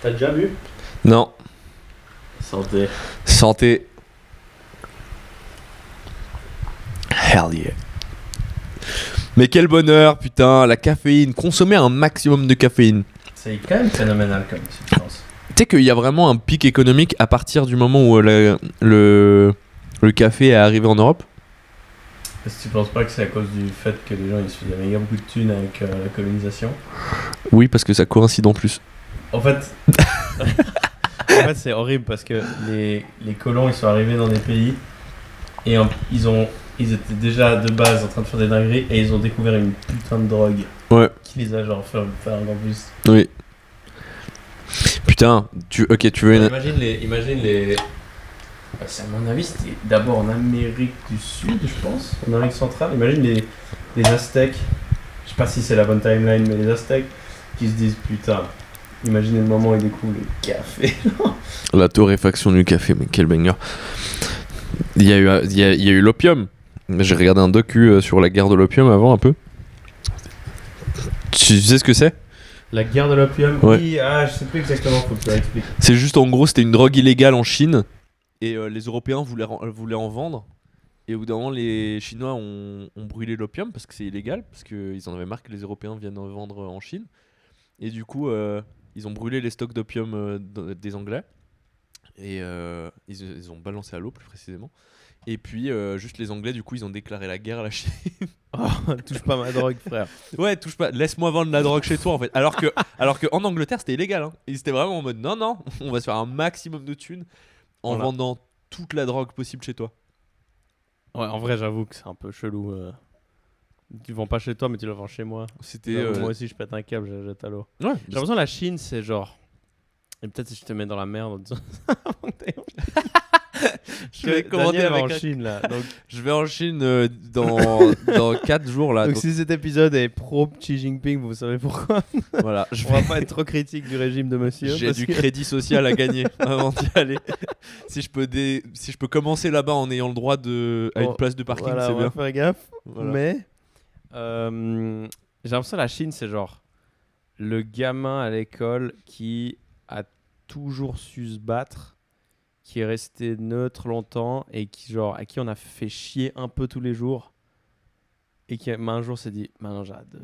T'as déjà bu? Non. Santé. Santé. Hell yeah. Mais quel bonheur, putain, la caféine. Consommer un maximum de caféine. C'est quand même phénoménal comme substance. Tu sais qu'il y a vraiment un pic économique à partir du moment où le café est arrivé en Europe. Est-ce que tu penses pas que c'est à cause du fait que les gens ils se faisaient méga beaucoup de thunes avec la colonisation? Oui, parce que ça coïncide en plus. En fait, c'est horrible parce que les colons ils sont arrivés dans des pays et ils étaient déjà de base en train de faire des dingueries et ils ont découvert une putain de drogue Ouais. qui les a genre fait encore plus. Oui. Putain, tu veux une... Imagine les. À mon avis, c'était d'abord en Amérique du Sud, je pense, en Amérique centrale. Imagine les Aztèques. Je sais pas si c'est la bonne timeline, mais les Aztèques qui se disent putain. Imaginez le moment où ils découvrent le café. La torréfaction du café, mais quel banger. Il y a eu l'opium. J'ai regardé un docu sur la guerre de l'opium avant un peu. Tu sais ce que c'est ? La guerre de l'opium. Ouais. Oui, je sais plus exactement, faut que tu l'expliques. C'est juste en gros, c'était une drogue illégale en Chine et les Européens voulaient en vendre. Et au bout d'un moment, les Chinois ont brûlé l'opium parce que c'est illégal, parce qu'ils en avaient marre que les Européens viennent en vendre en Chine. Et du coup, ils ont brûlé les stocks d'opium des Anglais. Et ils ont balancé à l'eau, plus précisément. Et puis, juste les Anglais, du coup, ils ont déclaré la guerre à la Chine. Oh, touche pas ma drogue, frère. Ouais, touche pas, laisse-moi vendre la drogue chez toi, en fait. Alors que en Angleterre, c'était illégal. Hein. Ils étaient vraiment en mode non, on va se faire un maximum de thunes en vendant toute la drogue possible chez toi. Ouais, en vrai, j'avoue que c'est un peu chelou. Tu vends pas chez toi, mais tu le vends chez moi. C'était. Moi aussi, je pète un câble, je jette à l'eau. Ouais, J'ai l'impression que la Chine, c'est genre. Et peut-être si je te mets dans la merde en disant. je vais commenter Daniel va avec en Chine là. Donc, je vais en Chine dans 4 jours là. donc si cet épisode est pro Xi Jinping, vous savez pourquoi. Voilà, On va pas être trop critique du régime de monsieur. J'ai parce du que- crédit social à gagner avant d'y aller. Si je peux commencer là-bas en ayant le droit à une place de parking, voilà, c'est on bien. va faire gaffe. Voilà. Mais j'ai l'impression que la Chine, c'est genre le gamin à l'école qui a toujours su se battre, qui est resté neutre longtemps et qui genre à qui on a fait chier un peu tous les jours et qui un jour s'est dit maintenant j'arrête de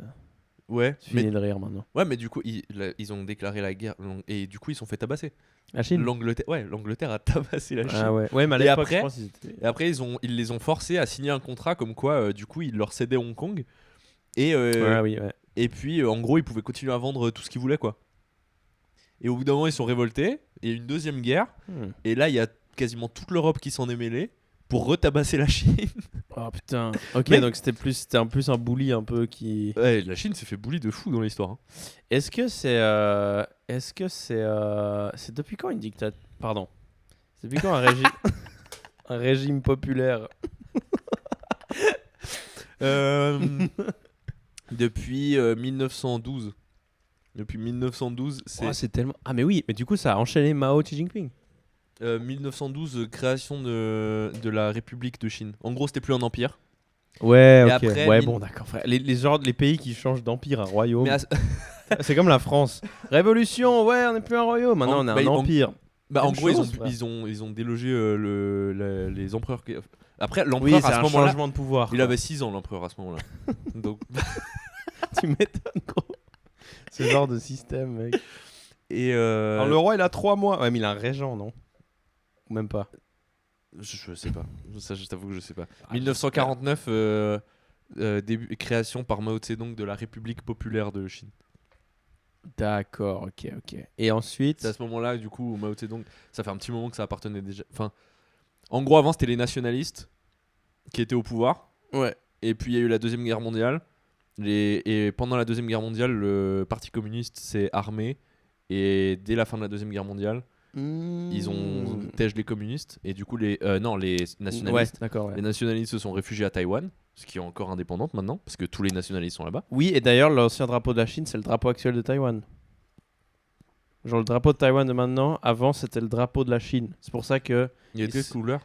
Ouais, fini de rire maintenant. ouais, mais du coup, ils ont déclaré la guerre et du coup, ils sont fait tabasser. La Chine. L'Angleterre a tabassé la Chine. Ah ouais. Ouais, mais à Et l'époque, après- je pense qu'ils étaient... Et après, ils les ont forcés à signer un contrat comme quoi, du coup, ils leur cédaient Hong Kong. Et, Ouais, oui, ouais. et puis, en gros, ils pouvaient continuer à vendre tout ce qu'ils voulaient, quoi. Et au bout d'un moment, ils sont révoltés. Et une deuxième guerre. Et là, il y a quasiment toute l'Europe qui s'en est mêlée pour retabasser la Chine. Oh putain. Ok, Mais- donc c'était en plus un bully un peu qui. Ouais, la Chine s'est fait bully de fou dans l'histoire. Hein. Est-ce que c'est depuis quand une dictature? Pardon. C'est depuis quand un régime un régime populaire? Depuis 1912. Depuis 1912, c'est Oh, c'est tellement. Ah mais oui, mais du coup ça a enchaîné Mao Xi Jinping. 1912, création de la République de Chine. En gros, c'était plus un empire. Ouais, Et ok. après, Ouais, bon, d'accord, frère. Les pays qui changent d'empire à royaume. Mais C'est comme la France. Révolution, ouais, on n'est plus un royaume. Maintenant, on est un empire. en Même gros, chose, frère. ils ont délogé les empereurs. Après, Oui, l'empereur, c'est à ce un moment-là, changement de pouvoir. il quoi. avait 6 ans, l'empereur, à ce moment-là. Donc, Tu m'étonnes, gros. Ce genre de système, mec. et Alors, le roi, il a 3 mois. Ouais, mais il a un régent, non? Ou même pas. je sais pas. Ça, je t'avoue que je sais pas. Ah, 1949, création par Mao Tse-tung de la République populaire de Chine. D'accord, ok. Et ensuite. C'est à ce moment-là, du coup, Mao Tse-tung, ça fait un petit moment que ça appartenait déjà. Enfin, en gros, avant, c'était les nationalistes qui étaient au pouvoir. Ouais. Et puis, il y a eu la Deuxième Guerre mondiale. Et pendant la Deuxième Guerre mondiale, le Parti communiste s'est armé. Et dès la fin de la Deuxième Guerre mondiale, ils ont tège les communistes. Et du coup, les nationalistes. Ouais, d'accord, ouais. Les nationalistes se sont réfugiés à Taïwan, ce qui est encore indépendante maintenant, parce que tous les nationalistes sont là-bas. Oui, et d'ailleurs, l'ancien drapeau de la Chine, c'est le drapeau actuel de Taïwan. Genre, le drapeau de Taïwan de maintenant, avant, c'était le drapeau de la Chine. C'est pour ça que Il y a quelle couleur ?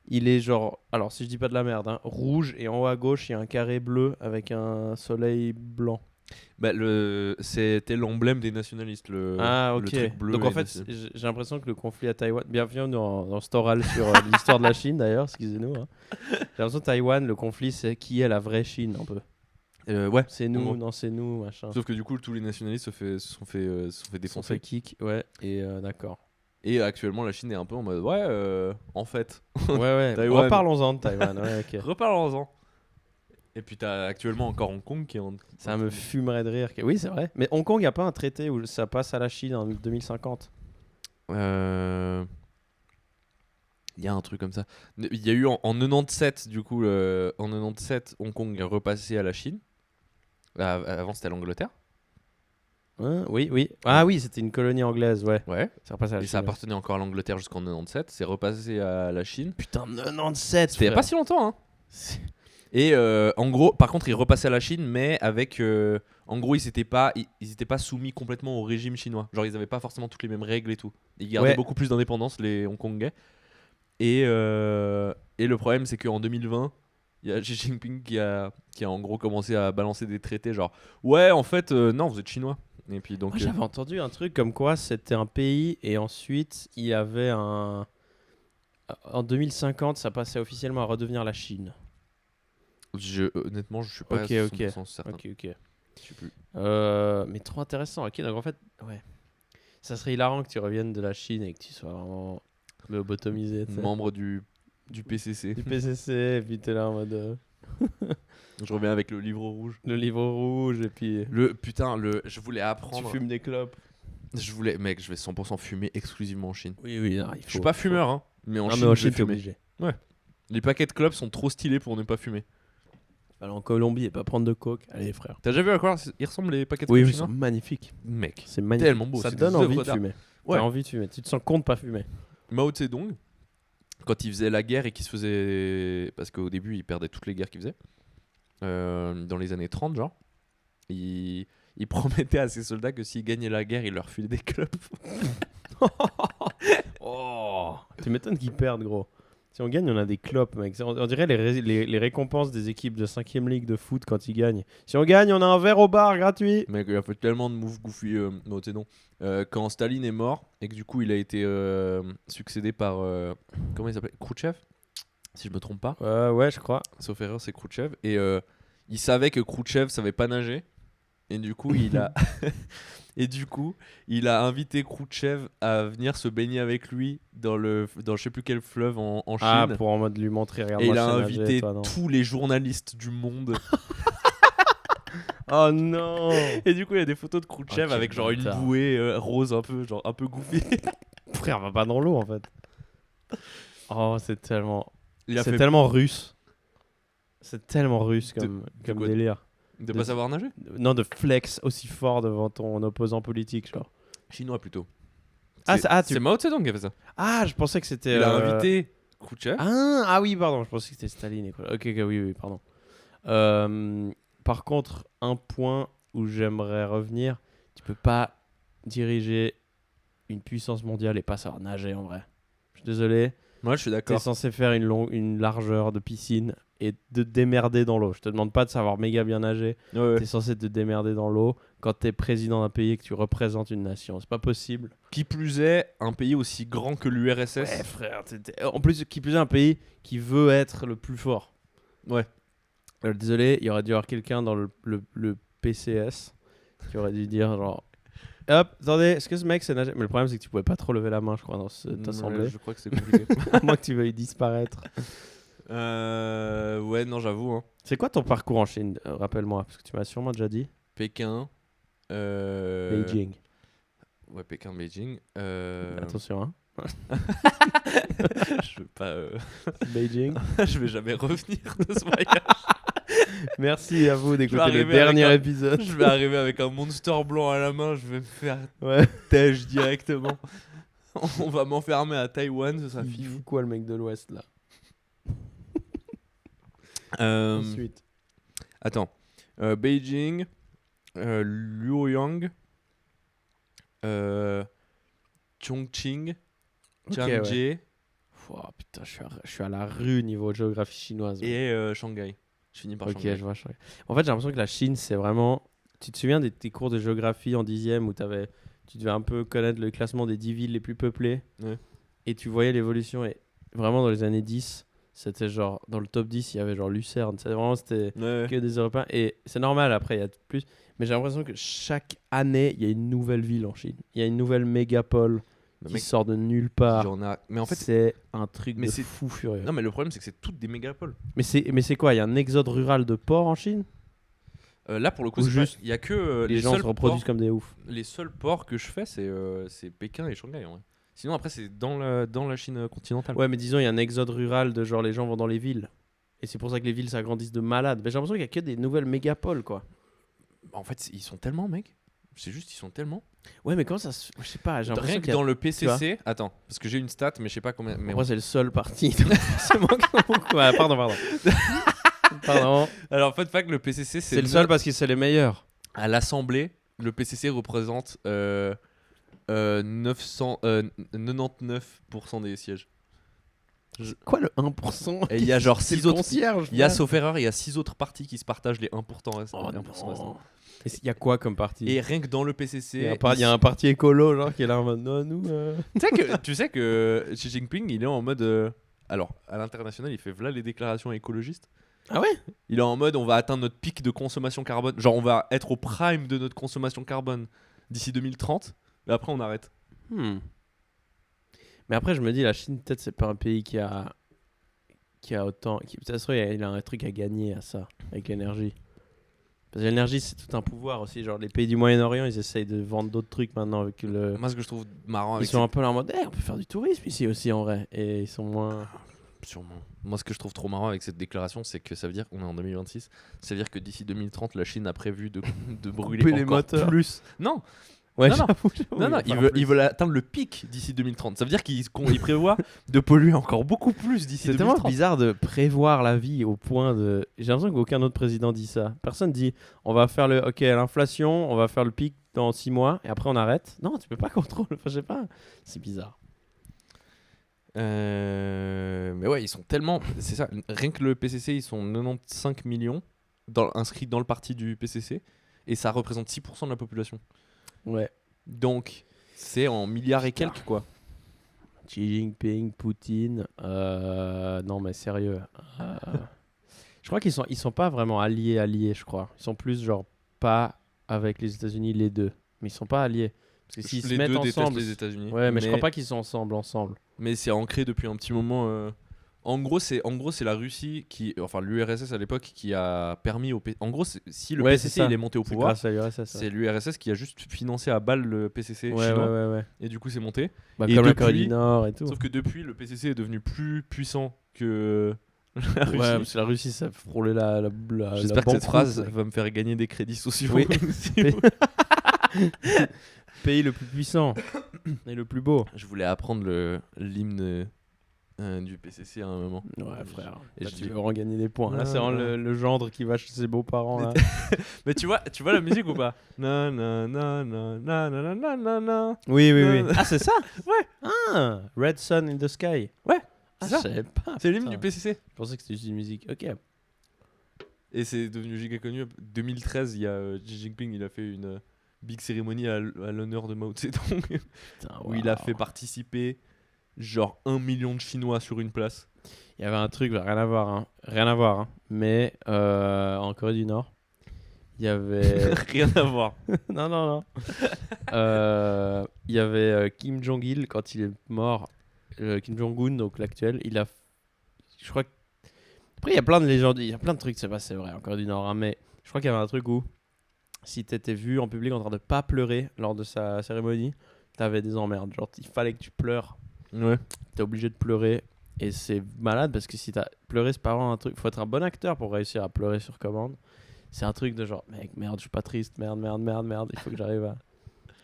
il est genre. Alors, si je dis pas de la merde, hein, rouge, et en haut à gauche, il y a un carré bleu avec un soleil blanc. Bah, c'était l'emblème des nationalistes, Ah, le ok. truc bleu. Donc en et fait, j'ai l'impression que le conflit à Taïwan. Bienvenue dans cet oral sur l'histoire de la Chine d'ailleurs, excusez-nous, hein. J'ai l'impression que Taïwan, le conflit, c'est qui est la vraie Chine un peu. Ouais, C'est en nous, gros. non, c'est nous, machin. Sauf que du coup, tous les nationalistes se sont fait Ils sont fait défoncer. kick, ouais, et d'accord. Et actuellement, la Chine est un peu en mode ouais, en fait, Ouais, ouais, Taïwan, reparlons-en de Taïwan, ouais, ok. reparlons-en. Et puis t'as actuellement encore Hong Kong qui est en. Ça me fumerait de rire. Oui, c'est vrai. Mais Hong Kong, il n'y a pas un traité où ça passe à la Chine en 2050. Il y a un truc comme ça. Il y a eu en 97, du coup, en 97, Hong Kong est repassé à la Chine. Avant, c'était à l'Angleterre. Hein, oui, oui. Ah oui, c'était une colonie anglaise, ouais. Ouais. Ça repasse à la Et Chine. ça appartenait encore à l'Angleterre jusqu'en 97. C'est repassé à la Chine. Putain, 97, C'était il y a frère. pas si longtemps, hein. Et en gros, par contre, ils repassaient à la Chine, mais avec. En gros, ils étaient pas soumis complètement au régime chinois. Genre, ils avaient pas forcément toutes les mêmes règles et tout. Ils gardaient Ouais. beaucoup plus d'indépendance, les Hongkongais. Et le problème, c'est qu'en 2020, il y a Xi Jinping qui a en gros commencé à balancer des traités genre ouais, en fait, non, vous êtes chinois. Et puis donc. Moi, j'avais entendu un truc comme quoi c'était un pays et ensuite il y avait un. En 2050, ça passait officiellement à redevenir la Chine. Honnêtement, je suis pas Ok, 100% certain. Ok, ok. Je sais plus. Mais trop intéressant. Ok, donc en fait, ouais. Ça serait hilarant que tu reviennes de la Chine et que tu sois vraiment lobotomisé. Tu sais. Membre du PCC. Du PCC, et puis t'es là en mode. Je reviens avec le livre rouge. Le livre rouge, et puis. Je voulais Tu apprendre. fumes des clopes. Mec, je vais 100% fumer exclusivement en Chine. Oui, oui, non, il faut. Je suis pas fumeur, hein, mais en Non, Chine, mais en je vais Chine, t'es fumer. obligé. Les paquets de clopes sont trop stylés pour ne pas fumer. Aller en Colombie et pas prendre de coke. Allez, frère. T'as déjà vu à quoi ils ressemblent les paquets de Oui, clopes oui, ils chinois sont magnifiques. Mec, C'est magnifique. tellement beau. Ça c'est te donne des envie œuvres de d'art. fumer. Ouais. T'as envie de fumer. Tu te sens con de pas fumer. Mao Zedong, quand il faisait la guerre et qu'il se faisait. Parce qu'au début, il perdait toutes les guerres qu'il faisait. Dans les années 30, genre. Il promettait à ses soldats que s'ils gagnaient la guerre, il leur filait des clopes. Oh, tu m'étonnes qu'ils perdent, gros. Si on gagne, on a des clopes, mec. On dirait les récompenses des équipes de 5ème ligue de foot quand ils gagnent. Si on gagne, on a un verre au bar gratuit. Mec, il a fait tellement de moves goofy, Mao Zedong. Quand Staline est mort et que du coup il a été succédé par comment il s'appelait, Khrouchtchev, si je me trompe pas. Ouais, je crois. Sauf erreur, c'est Khrouchtchev. Et il savait que Khrouchtchev savait pas nager. Et du coup, il a invité Khrouchtchev à venir se baigner avec lui dans je sais plus quel fleuve en Chine. Ah, pour en mode lui montrer, regarde Et moi il je a sais nager, invité toi, non. tous les journalistes du monde. Oh non. Et du coup, il y a des photos de Khrouchtchev Oh, quel avec genre une bâtard. bouée rose un peu goofy. Frère, va pas dans l'eau en fait. Oh, c'est tellement. Il a C'est fait tellement russe. C'est tellement russe De comme quoi délire. de pas savoir nager. Non, de flex aussi fort devant ton opposant politique, genre. Chinois plutôt. Ah, C'est Mao Zedong qui a fait ça. Ah, je pensais que c'était. Il a invité Khrouchtchev. Ah oui, pardon, je pensais que c'était Staline. Ok, oui, pardon. Par contre, un point où j'aimerais revenir, tu peux pas diriger une puissance mondiale et pas savoir nager en vrai. Je suis désolé, Moi, je suis t'es d'accord. censé faire une largeur de piscine et de te démerder dans l'eau. Je te demande pas de savoir méga bien nager, Ouais. t'es censé te démerder dans l'eau quand t'es président d'un pays et que tu représentes une nation. C'est pas possible. Qui plus est, un pays aussi grand que l'URSS. Ouais, frère. En plus, qui plus est un pays qui veut être le plus fort. Ouais. Désolé, il y aurait dû y avoir quelqu'un dans le PCS qui aurait dû dire genre hop, attendez, est-ce que ce mec c'est nager? Mais le problème c'est que tu pouvais pas trop lever la main, je crois, dans cette assemblée. Je crois que c'est compliqué. À moins que tu veuilles disparaître. Ouais, non, j'avoue. Hein. C'est quoi ton parcours en Chine? Rappelle-moi, parce que tu m'as sûrement déjà dit. Pékin. Beijing. Ouais, Pékin, Beijing. Attention, hein. Je veux pas. Beijing. Je vais jamais revenir de ce voyage. Merci à vous d'écouter le arriver dernier avec épisode. Je vais arriver avec un monster blanc à la main. Je vais me faire Ouais. tèche directement. On va m'enfermer à Taïwan, ça sera Il fini. fout quoi le mec de l'Ouest là? Ensuite. Attends. Beijing, Luoyang, Chongqing, Ok, Tianjin Oh, putain, je suis à la rue niveau géographie chinoise. et Shanghai. Je finis par Ok, Shanghai. je vois. En fait, j'ai l'impression que la Chine, c'est vraiment Tu te souviens de tes cours de géographie en 10e où tu devais un peu connaître le classement des 10 villes les plus peuplées Ouais. et tu voyais l'évolution et vraiment dans les années 10, c'était genre dans le top 10, il y avait genre Lucerne, c'était Ouais. que des Européens et c'est normal après il y a plus mais j'ai l'impression que chaque année, il y a une nouvelle ville en Chine. Il y a une nouvelle mégapole Bah, qui mec, sort de nulle part. j'en ai... Mais en fait, c'est un truc mais de c'est- fou furieux. non, mais le problème, c'est que c'est toutes des mégapoles. Mais c'est quoi? Il y a un exode rural de porcs en Chine? Là, pour le coup, Ou c'est juste il y a que Les les gens se seuls reproduisent ports, comme des oufs. les seuls ports que je fais, c'est Pékin et Shanghai. En vrai. Sinon, après, c'est dans la Chine continentale. Ouais, mais disons, il y a un exode rural de genre les gens vont dans les villes. Et c'est pour ça que les villes s'agrandissent de malades. Mais j'ai l'impression qu'il y a que des nouvelles mégapoles, quoi. En fait, ils sont tellement, mec. C'est juste, ils sont tellement. Ouais, mais comment ça se. Je sais pas, j'ai l'impression Rien que qu'il y a. dans le PCC. Attends, parce que j'ai une stat, mais je sais pas combien. Mais Moi, c'est le seul parti. Donc forcément qu'ils sont beaucoup. Ouais, pardon. Pardon. alors, fun fact, le PCC, C'est le seul parce que c'est les meilleurs. à l'Assemblée, le PCC représente 99% des sièges. Quoi le 1%? Et il y a genre C'est 6 le autres. concierge. Il y a, frère. sauf erreur, il y a 6 autres partis qui se partagent les 1% restants. Oh les 1% restants. non. Et il y a quoi comme parti? Et rien que dans le PCC. Il y a un parti écolo, genre, qui est là en mode non, nous. Tu sais que Xi Jinping, il est en mode. Alors, à l'international, il fait voilà les déclarations écologistes. Ah ouais? Il est en mode on va atteindre notre pic de consommation carbone. Genre, on va être au prime de notre consommation carbone d'ici 2030. Mais après, on arrête. Mais après, je me dis, la Chine, peut-être, c'est pas un pays qui a autant. Ça se trouve, il a un truc à gagner à ça, avec l'énergie. Parce que l'énergie, c'est tout un pouvoir aussi. Genre, les pays du Moyen-Orient, ils essayent de vendre d'autres trucs maintenant avec le. Moi, ce que je trouve marrant Ils avec sont un peu là en mode, on peut faire du tourisme ici aussi en vrai. Et ils sont moins. Sûrement. Moi, ce que je trouve trop marrant avec cette déclaration, c'est que ça veut dire qu'on est en 2026. Ça veut dire que d'ici 2030, la Chine a prévu de brûler Couper les encore moteurs. plus. Non, Ouais, Non, non. j'avoue, non, non, il va ils veulent atteindre le pic d'ici 2030. Ça veut dire qu'ils prévoient de polluer encore beaucoup plus d'ici C'est tellement 2030. bizarre de prévoir la vie au point de. J'ai l'impression qu'aucun autre président dit ça. Personne dit on va faire l'inflation, on va faire le pic dans 6 mois et après on arrête. Non, tu peux pas contrôler. Enfin, je sais pas. C'est bizarre. Mais ouais, ils sont tellement. C'est ça. Rien que le PCC, ils sont 95 millions inscrits dans le parti du PCC et ça représente 6% de la population. Ouais. Donc, c'est en milliards et quelques, quoi. Xi Jinping, Poutine. Non, mais sérieux. Je crois qu'ils sont pas vraiment alliés, je crois. Ils sont plus genre pas avec les États-Unis, les deux. Mais ils sont pas alliés. Parce que s'ils se Les mettent deux détestent ensemble. les États-Unis. Ouais, mais je crois pas qu'ils sont ensemble. Mais c'est ancré depuis un petit moment. En gros, c'est la Russie enfin l'URSS à l'époque qui a permis en gros, si le Ouais, PCC c'est ça. il est monté au C'est pouvoir, grâce à l'URSS. c'est l'URSS qui a juste financé à balle le PCC Ouais, chinois. ouais. Et du coup, c'est monté. Bah, Et comme la depuis- Corée du Nord et tout. Sauf que depuis, le PCC est devenu plus puissant que la Russie. Ouais, parce que la Russie, ça frôlait la J'espère que cette banqueroute, phrase mec. va me faire gagner des crédits sociaux. Oui. Pays le plus puissant et le plus beau. Je voulais apprendre l'hymne du PCC à un moment. Ouais, frère. Et Là, je tu dis- veux vraiment gagner des points. Là, Non, c'est vraiment non. le gendre qui va chez ses beaux-parents. Là. Mais tu vois la musique ou pas? Na, na, na, na, na, na, na, na, na. Oui. Non. Ah, c'est ça? Ouais. Ah, Red Sun in the Sky. Ouais, Ah, c'est ça. je savais pas. C'est l'hymne putain. du PCC. Je pensais que c'était juste une musique. Ok. Et c'est devenu giga connu. 2013, il y a Xi Jinping, il a fait une big cérémonie à l'honneur de Mao Zedong Putain, où il a waouh. fait participer genre 1 million de Chinois sur une place. Il y avait un truc, rien à voir. Hein. Mais en Corée du Nord, il y avait. Rien à voir. non. Il y avait Kim Jong-il quand il est mort. Kim Jong-un, donc l'actuel, il a. Je crois que. Après, il y a plein de légendes, il y a plein de trucs, c'est pas c'est vrai, en Corée du Nord, hein, mais je crois qu'il y avait un truc où si t'étais vu en public en train de pas pleurer lors de sa cérémonie, t'avais des emmerdes. Genre, il fallait que tu pleures, Ouais. t'es obligé de pleurer. Et c'est malade parce que si t'as pleuré, c'est pas vraiment un truc. Faut être un bon acteur pour réussir à pleurer sur commande. C'est un truc de genre, mec, merde, je suis pas triste, merde. Il faut que j'arrive à.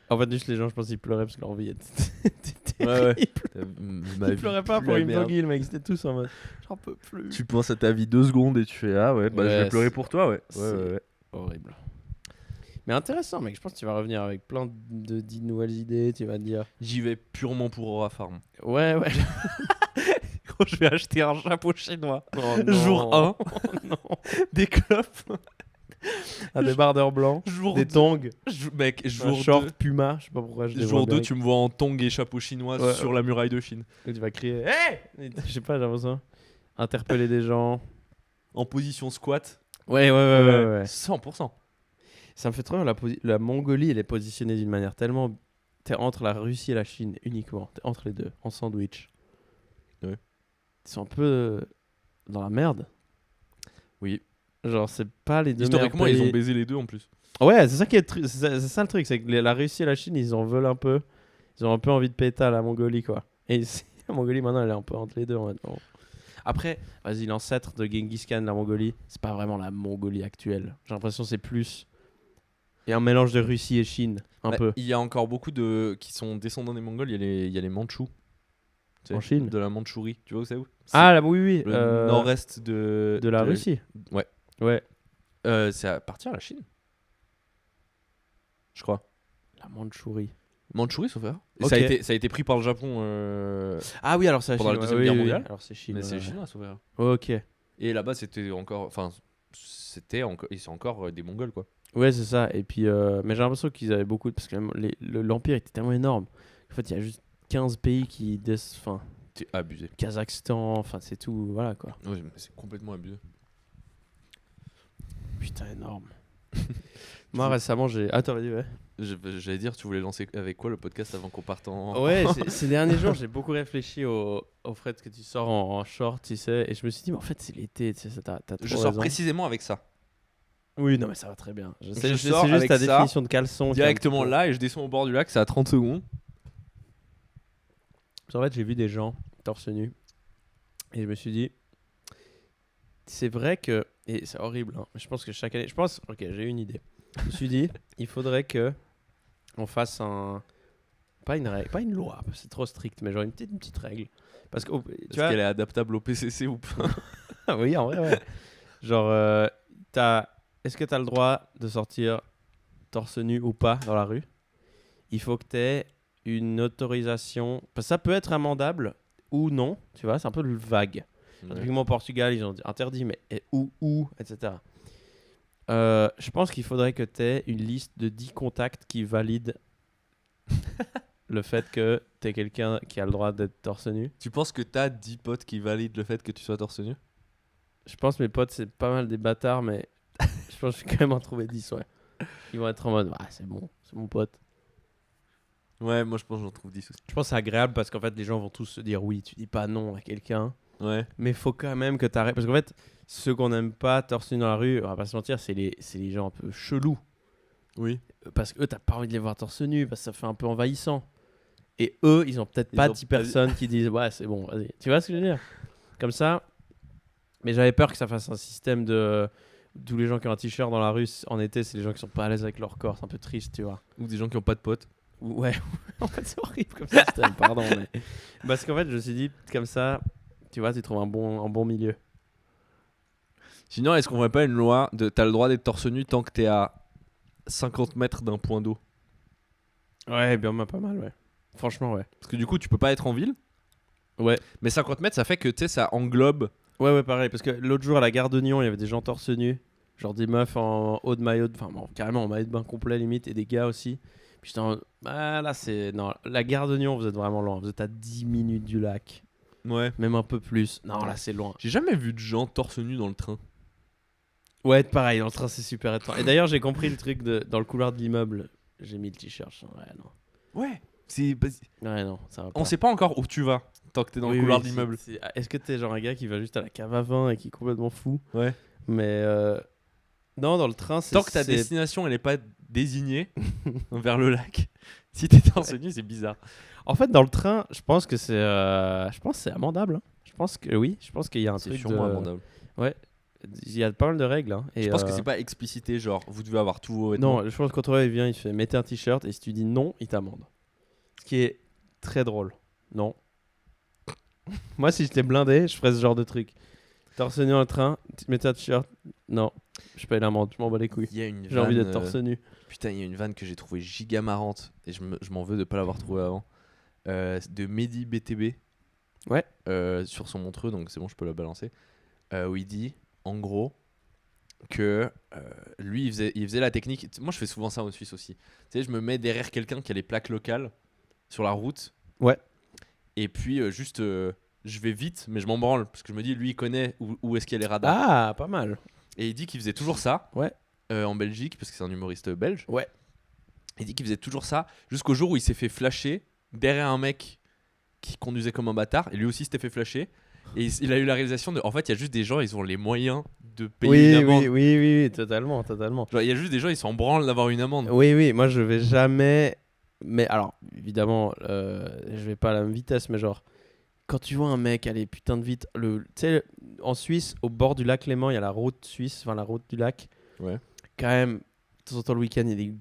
En fait, juste les gens, je pense qu'ils pleuraient parce que leur vie était Ouais. terrible. Ils pleuraient pas pour une Jong-il, mec. C'était tous en mode, j'en peux plus. Tu penses à ta vie 2 secondes et tu fais ah ouais, bah je Ouais, vais pleurer c'est- pour toi, ouais. c'est- Ouais. Horrible. Mais intéressant, mec. Je pense que tu vas revenir avec plein de nouvelles idées. Tu vas te dire, J'y vais purement pour Aura Farm. ouais. Gros, je vais acheter un chapeau chinois. Oh non. Jour 1, non. des clopes Un débardeur blanc, Jour des deux- tongs, Mec, un jour short 2, Puma, je sais pas pourquoi je les vois jour 2, bien. tu me vois en tongs et chapeau chinois Ouais, sur la muraille de Chine. Et tu vas crier Hey! Je sais pas, j'ai l'impression. Interpeller des gens. En position squat. Ouais. 100%. Ça me fait trop rire, la Mongolie, elle est positionnée d'une manière tellement. T'es entre la Russie et la Chine uniquement. T'es entre les deux, en sandwich. Ouais. Ils sont un peu dans la merde. Oui. Genre, c'est pas les deux Historiquement, meilleurs ils ont pays. baisé les deux en plus. Ouais, c'est ça qui est c'est ça le truc, c'est que la Russie et la Chine, ils en veulent un peu. Ils ont un peu envie de péter à la Mongolie, quoi. Et la Mongolie, maintenant, elle est un peu entre les deux. Après, vas-y, l'ancêtre de Genghis Khan, la Mongolie, c'est pas vraiment la Mongolie actuelle. J'ai l'impression que c'est plus. Il y a un mélange de Russie et Chine, un peu. Il y a encore beaucoup de qui sont descendants des Mongols. Il y a les Mandchous. Tu sais, En Chine. de la Mandchourie. Tu vois où c'est où? Ah, là, oui. Le nord-est de la Russie. Ouais. Ouais. C'est appartient à la Chine. Je crois. La Mandchourie. Mandchourie, sauf erreur. Et Ok. ça a été pris par le Japon Ah oui, alors c'est la pendant Chine. la Deuxième ouais, Guerre oui, oui. mondiale. Alors c'est Chine. Mais c'est ouais. chinois, sauf erreur. Ok. Et là-bas, c'était encore. Enfin, ils sont encore des Mongols, quoi. Ouais, c'est ça. Et puis, mais j'ai l'impression qu'ils avaient beaucoup. Parce que l'Empire était tellement énorme. En fait, il y a juste 15 pays qui. Enfin, C'est abusé. Kazakhstan, enfin, c'est tout. Voilà quoi. Oui, mais c'est complètement abusé. Putain, énorme. Moi, récemment, j'ai. Ah, t'aurais dit, ouais. J'allais dire, tu voulais lancer avec quoi le podcast avant qu'on parte en. Ouais, ces derniers jours, j'ai beaucoup réfléchi au fait que tu sors en short, tu sais. Et je me suis dit, mais en fait, c'est l'été, tu sais, t'as trop Je sors raison. précisément avec ça. Oui, non, mais ça va très bien. C'est sors juste avec ta ça, définition de caleçon. qui est un Directement petit peu- là et je descends au bord du lac, c'est à 30 secondes. Parce qu'en fait, j'ai vu des gens torse nu. Et je me suis dit, c'est vrai que. Et c'est horrible, hein, mais je pense que chaque année. Ok, j'ai une idée. Je me suis dit, il faudrait que on fasse un. Pas une règle, pas une loi, parce que c'est trop strict, mais genre une petite règle. Parce que, tu Est-ce vois. qu'elle est adaptable au PCC ou pas? Ah oui, en vrai, ouais. Genre, est-ce que tu as le droit de sortir torse nu ou pas dans la rue? Il faut que tu aies une autorisation. Parce que ça peut être amendable ou non, tu vois, c'est un peu le vague. Typiquement au Portugal, ils ont dit interdit, mais où, etc. Je pense qu'il faudrait que tu aies une liste de 10 contacts qui valident le fait que tu es quelqu'un qui a le droit d'être torse nu. Tu penses que t'as 10 potes qui valident le fait que tu sois torse nu? Je pense que mes potes, c'est pas mal des bâtards, mais je pense que je vais quand même en trouver 10, ouais. Ils vont être en mode, ah, c'est bon, c'est mon pote. Ouais, moi je pense que j'en trouve 10 aussi. Je pense que c'est agréable parce qu'en fait, les gens vont tous se dire oui, tu dis pas non à quelqu'un. Ouais. Mais faut quand même que t'arrêtes. Parce qu'en fait, ceux qu'on n'aime pas torse nu dans la rue, on va pas se mentir, c'est les gens un peu chelous. Oui. Parce que eux, t'as pas envie de les voir torse nu parce que ça fait un peu envahissant. Et eux, ils ont peut-être Ils pas ont 10 pas- personnes qui disent ouais, c'est bon, vas-y. Tu vois ce que je veux dire? Comme ça. Mais j'avais peur que ça fasse un système de. Tous les gens qui ont un t-shirt dans la rue en été, c'est les gens qui sont pas à l'aise avec leur corps. C'est un peu triste, tu vois. Ou des gens qui ont pas de potes. Ouais, en fait, c'est horrible comme système, pardon. Mais... Parce qu'en fait, je me suis dit, comme ça, tu vois, tu trouves un bon milieu. Sinon, est-ce qu'on ferait pas une loi de t'as le droit d'être torse nu tant que t'es à 50 mètres d'un point d'eau? Ouais, bien, pas mal, ouais. Franchement, ouais. Parce que du coup, tu peux pas être en ville. Ouais. Mais 50 mètres, ça fait que tu sais, ça englobe. Ouais, pareil. Parce que l'autre jour, à la gare de Nyon, il y avait des gens torse nu. Genre des meufs en haut de maillot, enfin, bon, carrément en maillot de bain complet, limite, et des gars aussi. Puis j'étais en... Ah, là, c'est. Non, la gare de Nyon, vous êtes vraiment loin. Vous êtes à 10 minutes du lac. Ouais. Même un peu plus. Non, là, c'est loin. J'ai jamais vu de gens torse nu dans le train. Ouais, pareil, dans le train, c'est super étrange. Et d'ailleurs, j'ai compris le truc dans le couloir de l'immeuble. J'ai mis le t-shirt. Ouais, non. Ouais. C'est. Ouais, non, ça va pas. On sait pas encore où tu vas tant que t'es dans Oui, le couloir oui, de l'immeuble. Est-ce que t'es genre un gars qui va juste à la cave à vin et qui est complètement fou? Ouais. Mais non, dans le train, c'est. Tant que ta destination elle est pas désignée vers le lac. Si t'es torse nu, c'est bizarre. En fait, dans le train, je pense que c'est amendable. Hein. Je pense que oui. Je pense qu'il y a un C'est truc sûrement de... amendable. Ouais. Il y a pas mal de règles. Hein. Et Je pense que c'est pas explicité, genre vous devez avoir tous vos vêtements. Non, je pense que quand il vient, il te fait mettez un t-shirt et si tu dis non, il t'amende. Ce qui est très drôle. Non. Moi, si j'étais blindé, je ferais ce genre de truc. Torse nu dans le train, mettez un t-shirt. Non, je paye l'amende, je m'en bats les couilles. Il y a une J'ai envie vanne, d'être torse nu. Putain, il y a une vanne que j'ai trouvée giga marrante et je m'en veux de pas l'avoir trouvée avant. De Mehdi BTB. Ouais. Sur son Montreux, donc c'est bon, je peux la balancer. Où il dit, en gros, que lui, il faisait la technique. Moi, je fais souvent ça en Suisse aussi. Tu sais, je me mets derrière quelqu'un qui a les plaques locales sur la route. Ouais. Et puis, je vais vite, mais je m'en branle. Parce que je me dis, lui, il connaît où est-ce qu'il y a les radars. Ah, pas mal. Et il dit qu'il faisait toujours ça Ouais. en Belgique, parce que c'est un humoriste belge. Ouais. Il dit qu'il faisait toujours ça jusqu'au jour où il s'est fait flasher derrière un mec qui conduisait comme un bâtard. Et lui aussi s'était fait flasher. Et il a eu la réalisation de. En fait, il y a juste des gens, ils ont les moyens de payer une amende. Oui, totalement. Genre, il y a juste des gens, ils s'en branlent d'avoir une amende. Oui, moi je vais jamais. Mais alors, évidemment, je vais pas à la même vitesse, mais genre, quand tu vois un mec aller putain de vite, tu sais, en Suisse, au bord du lac Léman, il y a la route suisse, enfin la route du lac. Ouais. Quand même, de temps en temps le week-end, il y a des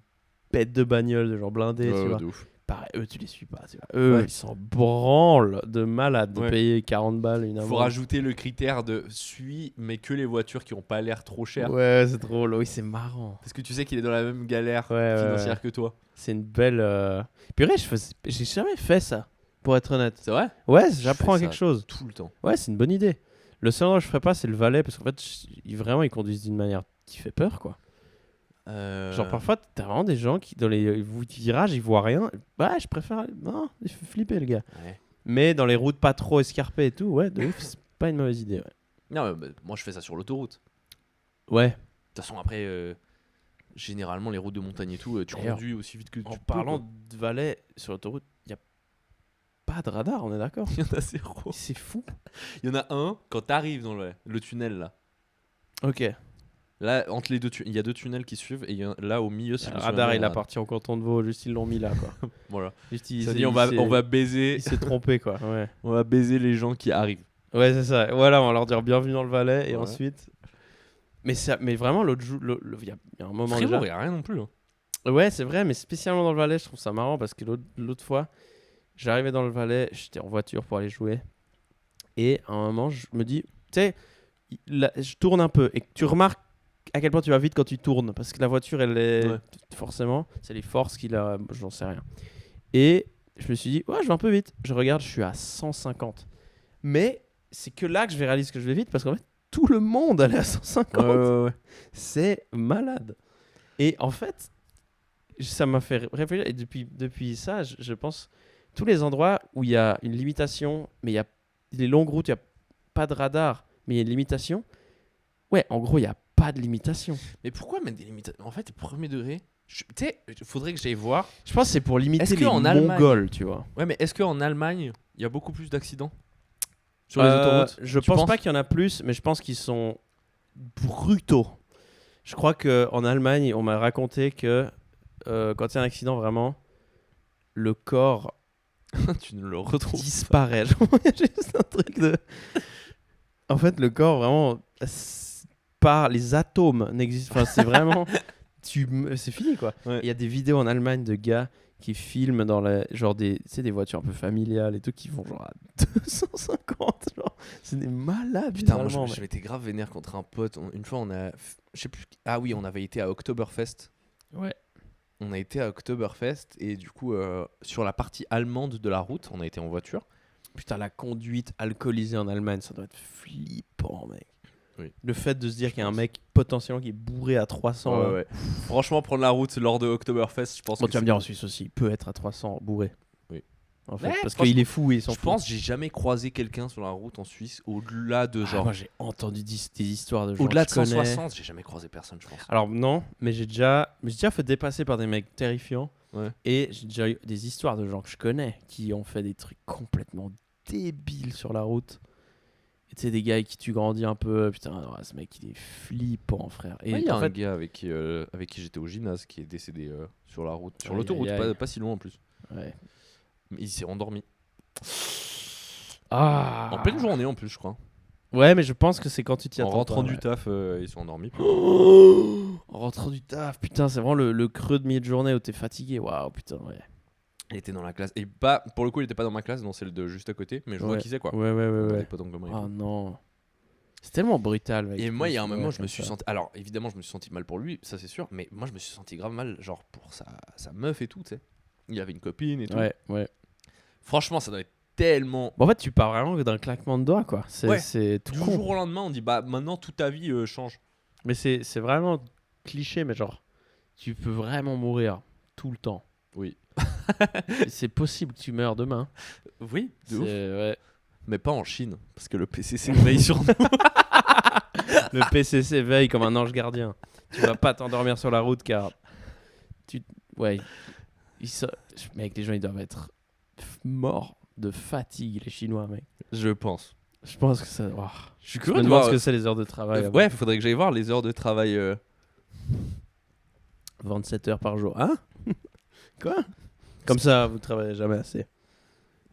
bêtes de bagnoles, de genre blindés, tu vois. De ouf. Pareil, eux, tu les suis pas, tu vois. Eux, Ouais. ils s'en branlent de malade de Ouais. payer 40 balles une Il amende. faut rajouter le critère de suis, mais que les voitures qui ont pas l'air trop chères. Ouais, c'est drôle. Oui, c'est marrant. Parce que tu sais qu'il est dans la même galère Ouais, financière ouais. que toi. C'est une belle. Purée, j'ai jamais fait ça, pour être honnête. C'est vrai? Ouais, Je j'apprends fais quelque ça chose. tout le temps. Ouais, c'est une bonne idée. Le seul endroit où je ferais pas, c'est le Valais, parce qu'en fait, vraiment, ils conduisent d'une manière qui fait peur, quoi. Genre, parfois, t'as vraiment des gens qui, dans les virages, ils voient rien. Ouais, je préfère. Non, il fait flipper, le gars. Ouais. Mais dans les routes pas trop escarpées et tout, ouais, de ouf, c'est pas une mauvaise idée, ouais. Non, mais moi je fais ça sur l'autoroute. Ouais. De toute façon, après, généralement, les routes de montagne et tout, tu D'ailleurs, conduis aussi vite que tu En peux. parlant Quoi. de Valais sur l'autoroute, il y a pas de radar, on est d'accord? Il y en a zéro. C'est fou. Il y en a un quand t'arrives dans le tunnel là. Ok. Là, entre les deux, il y a deux tunnels qui suivent et là au milieu, si je Le me souviens radar, bien, il a parti en canton de Vaud, juste ils l'ont mis là, quoi. Voilà. Juste, Ça dit, on va baiser, Il s'est trompé, quoi. Ouais. on va baiser les gens qui arrivent. Ouais, c'est ça. Voilà, on va leur dire bienvenue dans le Valais et Ouais. ensuite. Mais vraiment, l'autre jour, il y a un moment Fribourg, déjà. il y a rien non plus. Hein. Ouais, c'est vrai, mais spécialement dans le Valais, je trouve ça marrant parce que l'autre fois, j'arrivais dans le Valais, j'étais en voiture pour aller jouer. Et à un moment, je me dis, tu sais, je tourne un peu et tu remarques à quel point tu vas vite quand tu tournes parce que la voiture, elle est. Ouais. Forcément, c'est les forces qui la. J'en sais rien. Et je me suis dit, ouais, je vais un peu vite. Je regarde, je suis à 150. Mais c'est que là que je vais réaliser que je vais vite parce qu'en fait, tout le monde allait à 150. Ouais. C'est malade. Et en fait, ça m'a fait réfléchir. Et depuis ça, je pense, tous les endroits où il y a une limitation, mais il y a les longues routes, il n'y a pas de radar, mais il y a une limitation. Ouais, en gros, il n'y a pas de limitation. Mais pourquoi mettre des limites? En fait, premier degré, tu sais, il faudrait que j'aille voir. Je pense que c'est pour limiter Est-ce les qu'en Allemagne- Mongols, tu vois. Ouais, mais est-ce qu'en Allemagne, il y a beaucoup plus d'accidents sur les autoroutes? Je Tu pense penses pas qu'il y en a plus, mais je pense qu'ils sont brutaux. Je crois qu'en Allemagne, on m'a raconté que quand il y a un accident, vraiment, le corps Tu ne le retrouves disparaît. Genre, il y a juste un truc de. En fait, le corps, vraiment, par les atomes n'existent. Enfin, c'est vraiment. C'est fini, quoi. Il Ouais. y a des vidéos en Allemagne de gars qui filment dans genre des, tu sais, des voitures un peu familiales et tout qui vont genre à 250. Genre. C'est des malades. Putain, les moi Allemands, je m'étais grave vénère contre un pote. Une fois, je sais plus. Ah oui, on avait été à Oktoberfest. Ouais. On a été à Oktoberfest et du coup, sur la partie allemande de la route, on a été en voiture. Putain, la conduite alcoolisée en Allemagne, ça doit être flippant, mec. Oui. Le fait de se dire qu'il y a un mec potentiellement qui est bourré à 300. là. Ouais. Franchement, prendre la route lors de Oktoberfest, je pense Bon, que tu vas me c'est- dire en Suisse aussi, il peut être à 300 bourré. Oui. En fait, Ouais, parce franchement, qu'il est fou et il s'en Je fout. pense que j'ai jamais croisé quelqu'un sur la route en Suisse au-delà de genre. Moi, j'ai entendu des histoires de gens Au-delà de que je connais. 160, j'ai jamais croisé personne, je pense. Alors non, mais j'ai déjà fait dépasser par des mecs terrifiants. Ouais. Et j'ai déjà eu des histoires de gens que je connais qui ont fait des trucs complètement débiles sur la route. Et tu sais, des gars avec qui tu grandis un peu. Putain, non, ce mec, il est flippant, frère. Et Il y a en un fait, gars avec qui j'étais au gymnase qui est décédé sur la route, sur Aïe, l'autoroute, aïe, aïe. pas si loin en plus. ouais. Mais il s'est endormi. Ah. En pleine journée en plus, je crois. Ouais, mais je pense que c'est quand tu t'y En attends rentrant pas, du ouais. taf, ils sont endormis. En rentrant du taf, putain, c'est vraiment le creux de milieu de journée où t'es fatigué. Waouh, putain, ouais. Il était dans la classe. Et pas, pour le coup, il était pas dans ma classe, dans celle de juste à côté, mais je vois Ouais. qui c'est quoi. Ouais. Des potes en commun et Oh tout. non. C'est tellement brutal, mec. Et moi, il y a un moment, Ouais, je me comme suis ça. senti. Alors, évidemment, je me suis senti mal pour lui, ça c'est sûr, mais moi, je me suis senti grave mal, genre pour sa meuf et tout, tu sais. Il avait une copine et tout. Ouais. Franchement, ça doit être tellement. Bon, en fait, tu pars vraiment d'un claquement de doigts, quoi. Ouais. C'est tout Du con. jour au lendemain, on dit bah maintenant toute ta vie change. Mais c'est vraiment cliché, mais genre, tu peux vraiment mourir tout le temps. Oui. C'est possible que tu meurs demain. Oui, de ouf. Ouais. Mais pas en Chine, parce que le PCC veille sur nous. Le PCC veille comme un ange gardien. Tu vas pas t'endormir sur la route car ouais, mec, les gens ils doivent être morts de fatigue, les Chinois, mec. Je pense. Je pense que ça. Oh. Je suis Je curieux me de demande voir. ce que c'est les heures de travail. Ouais, faudrait que j'aille voir les heures de travail. 27 heures par jour. Hein? Quoi? Comme ça, vous travaillez jamais assez.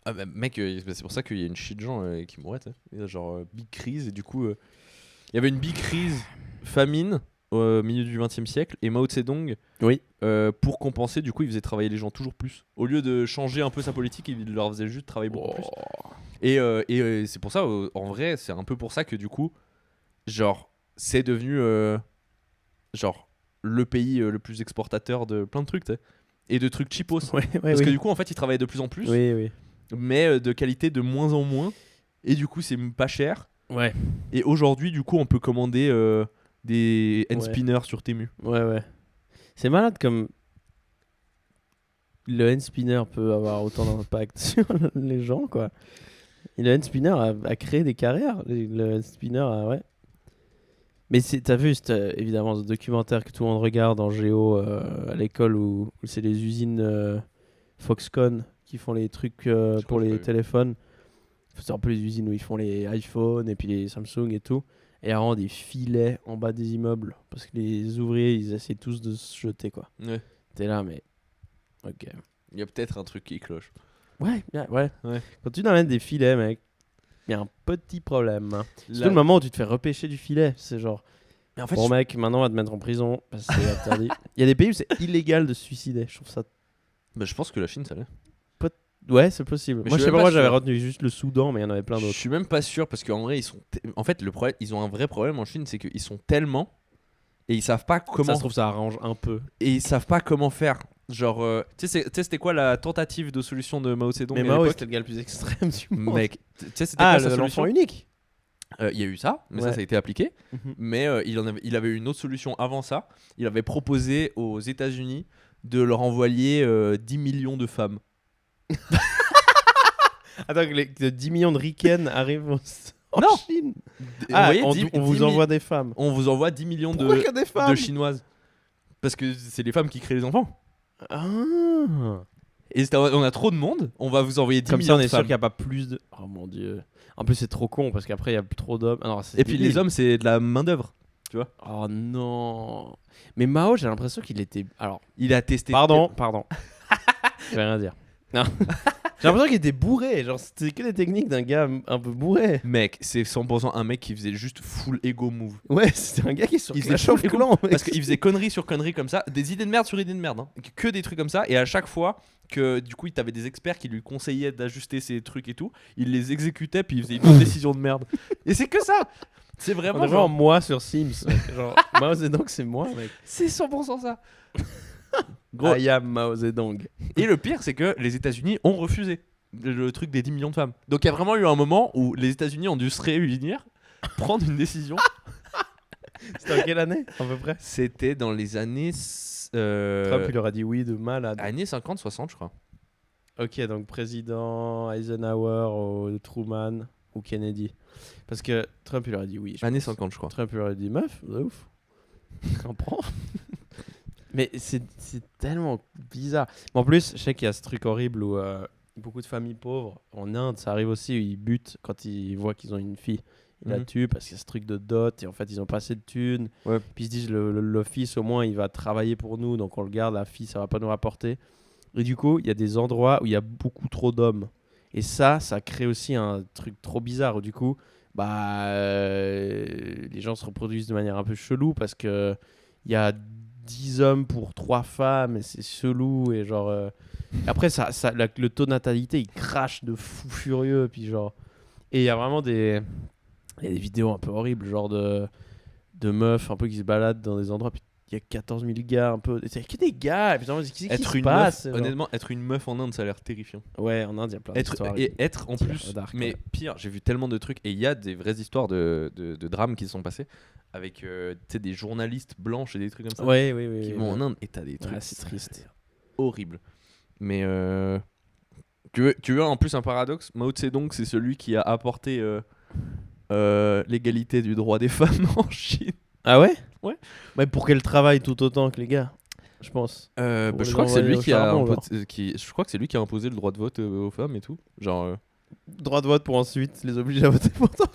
Ah bah, mec, c'est pour ça qu'il y a une shit de gens qui mouraient. Il y a genre big crise et du coup, il y avait une big crise famine au milieu du XXe siècle et Mao Tse-Dong, Oui. pour compenser, du coup, il faisait travailler les gens toujours plus. Au lieu de changer un peu sa politique, il leur faisait juste travailler beaucoup plus. Et c'est pour ça, en vrai, c'est un peu pour ça que du coup, genre, c'est devenu genre le pays le plus exportateur de plein de trucs, tu sais, et de trucs cheapos. Ouais, Parce que du coup, en fait, ils travaillaient de plus en plus, Oui. mais de qualité de moins en moins. Et du coup, c'est pas cher. Ouais. Et aujourd'hui, du coup, on peut commander des hand Ouais. spinners sur Temu. Ouais. C'est malade comme le hand spinner peut avoir autant d'impact sur les gens, quoi. Et le hand spinner a créé des carrières. Le hand spinner ouais. Mais t'as vu évidemment ce documentaire que tout le monde regarde en géo à l'école où c'est les usines Foxconn qui font les trucs crois pour que j'ai les pas vu. téléphones. C'est un peu les usines où ils font les iPhones et puis les Samsung et tout. Et il y a vraiment des filets en bas des immeubles parce que les ouvriers ils essaient tous de se jeter, quoi. Ouais. T'es là, mais ok. Il y a peut-être un truc qui cloche. Ouais. Ouais. Quand tu amènes des filets, mec, il y a un petit problème. C'est Là- tout le moment où tu te fais repêcher du filet. C'est genre, Mais en fait, bon mec, maintenant on va te mettre en prison parce que c'est interdit. Il y a des pays où c'est illégal de se suicider. Je trouve ça. je pense que la Chine, ça l'est. Ouais, c'est possible. Mais Moi, je je suis sais pas, même moi pas j'avais sûr. retenu juste le Soudan, mais il y en avait plein Je d'autres. suis même pas sûr parce qu'en vrai, en fait, le problème, ils ont un vrai problème en Chine, c'est qu'ils sont tellement et ils savent pas comment Ça se trouve, ça arrange un peu. et ils savent pas comment faire. Genre, tu sais, c'était quoi la tentative de solution de Mao Zedong Mais à Mao, l'époque c'était le gars le plus extrême du monde. Mec, tu sais, c'était Ah, quoi sa l'enfant solution? unique. Il y a eu ça, mais Ouais. ça a été appliqué. Mhm. Mais il avait eu une autre solution avant ça. Il avait proposé aux États-Unis de leur envoyer 10 millions de femmes. Attends, que 10 millions de ricaines arrivent en Non. Chine. Et Ah, vous voyez, on vous envoie des femmes. on vous envoie 10 millions Pourquoi que des femmes de Chinoises. Parce que c'est les femmes qui créent les enfants. Ah. Et on a trop de monde, on va vous envoyer 10 Comme millions ça, on de est sûr femmes. qu'il n'y a pas plus de. Oh mon dieu. En plus, c'est trop con parce qu'après, il y a plus trop d'hommes. Ah non, c'est Et puis débile. les hommes, c'est de la main-d'œuvre. Oh non. Mais Mao, j'ai l'impression qu'il était. Alors, Il a testé. pardon. Je vais rien dire. Non. J'ai l'impression qu'il était bourré. Genre, c'était que des techniques d'un gars un peu bourré. Mec, c'est 100% un mec qui faisait juste full ego move. Ouais, c'était un gars qui est sur Il Clash faisait of full ego Clans. mec. Parce qu'il faisait connerie sur connerie comme ça, des idées de merde sur idées de merde, hein. Que des trucs comme ça. Et à chaque fois que du coup, il avait des experts qui lui conseillaient d'ajuster ses trucs et tout, il les exécutait puis il faisait une autre décision de merde. Et c'est que ça. C'est On vraiment est vraiment genre, moi sur Sims. Mec. Genre, Mao Zedong, c'est moi, mec. c'est 100% ça. Gros. I am Mao Zedong. Et le pire, c'est que les États-Unis ont refusé le truc des 10 millions de femmes. Donc il y a vraiment eu un moment où les États-Unis ont dû se réunir, prendre une décision. C'était en quelle année, à peu près C'était dans les années Trump, il leur a dit oui de malade. années 50-60, je crois. Ok, donc président Eisenhower ou Truman ou Kennedy. Parce que Trump, il leur a dit oui. je Années pense. 50, je crois. Trump, il leur a dit meuf, de ouf. J'en prends. Mais c'est tellement bizarre. Mais en plus, je sais qu'il y a ce truc horrible où beaucoup de familles pauvres, en Inde, ça arrive aussi, où ils butent quand ils voient qu'ils ont une fille. Ils la Mhm. tuent parce qu'il y a ce truc de dot et en fait, ils ont pas assez de thunes. Ouais. Puis ils se disent, le fils, au moins, il va travailler pour nous, donc on le garde, la fille, ça va pas nous rapporter. Et du coup, il y a des endroits où il y a beaucoup trop d'hommes. Et ça crée aussi un truc trop bizarre où du coup, les gens se reproduisent de manière un peu chelou parce que il y a 10 hommes pour 3 femmes et c'est chelou et genre après le taux de natalité il crache de fou furieux puis genre et il y a vraiment il y a des vidéos un peu horribles genre de meufs un peu qui se baladent dans des endroits puis il y a 14 000 gars un peu. C'est que des gars. Et putain, qu'est-ce qui Être se une passe meuf, genre honnêtement, être une meuf en Inde, ça a l'air terrifiant. Ouais, en Inde, il y a plein d'histoires. Et être en Tiens, plus, dark, mais ouais. pire, j'ai vu tellement de trucs et il y a des vraies histoires de drames qui se sont passées avec tu sais, des journalistes blanches et des trucs comme ça Ouais, oui, oui. qui oui, vont oui. en Inde et t'as des trucs Ouais, c'est ça a triste. l'air horrible. Mais tu veux en plus un paradoxe, Mao Tse-Dong c'est celui qui a apporté l'égalité du droit des femmes en Chine. Ah ouais? Ouais. Mais pour qu'elle travaille tout autant que les gars, je pense. Bah, Pour je les crois que c'est envoyer lui au qui a charbon, genre. je crois que c'est lui qui a imposé le droit de vote aux femmes et tout. Genre Droit de vote pour ensuite les obliger à voter pour toi.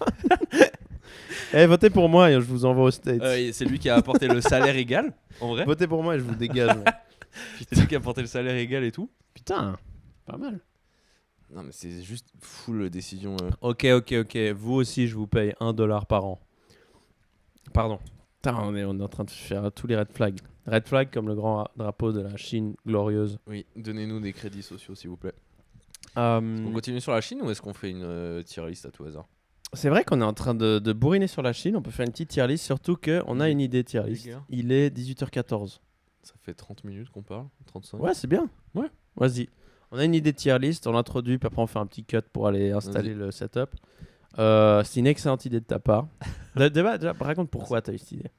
Eh, votez pour moi et je vous envoie aux States. et c'est lui qui a apporté le salaire égal en vrai. Votez pour moi et je vous dégage. moi. C'est lui qui a apporté le salaire égal et tout. Putain, pas mal. Non mais c'est juste full décision. Ok. Vous aussi, je vous paye $1 par an. Pardon. Putain, on est en train de faire tous les red flags. Red flag comme le grand drapeau de la Chine glorieuse. Oui, donnez-nous des crédits sociaux s'il vous plaît. Euh, On continue sur la Chine ou est-ce qu'on fait une tier list à tout hasard? c'est vrai qu'on est en train de bourriner sur la Chine. On peut faire une petite tier list, surtout qu'on a une idée tier list. gars. Il est 18h14. Ça fait 30 minutes qu'on parle, 35. Ouais, c'est bien. Ouais. Vas-y. On a une idée tier list, on l'introduit, puis après on fait un petit cut pour aller installer le setup. C'est une excellente idée de ta part. Déjà, raconte pourquoi tu as eu cette idée.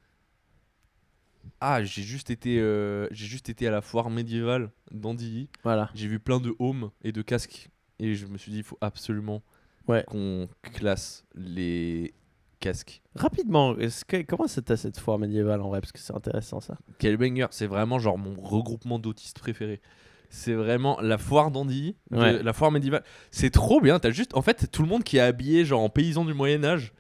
Ah, j'ai juste été à la foire médiévale d'Andilly. Voilà. J'ai vu plein de homes et de casques et je me suis dit il faut absolument Ouais. qu'on classe les casques. Rapidement, comment c'était cette foire médiévale en vrai? Parce que c'est intéressant ça. Quel banger, c'est vraiment genre mon regroupement d'autistes préféré. C'est vraiment la foire d'Andilly, Ouais. la foire médiévale. C'est trop bien, t'as juste en fait tout le monde qui est habillé genre en paysan du Moyen-Âge.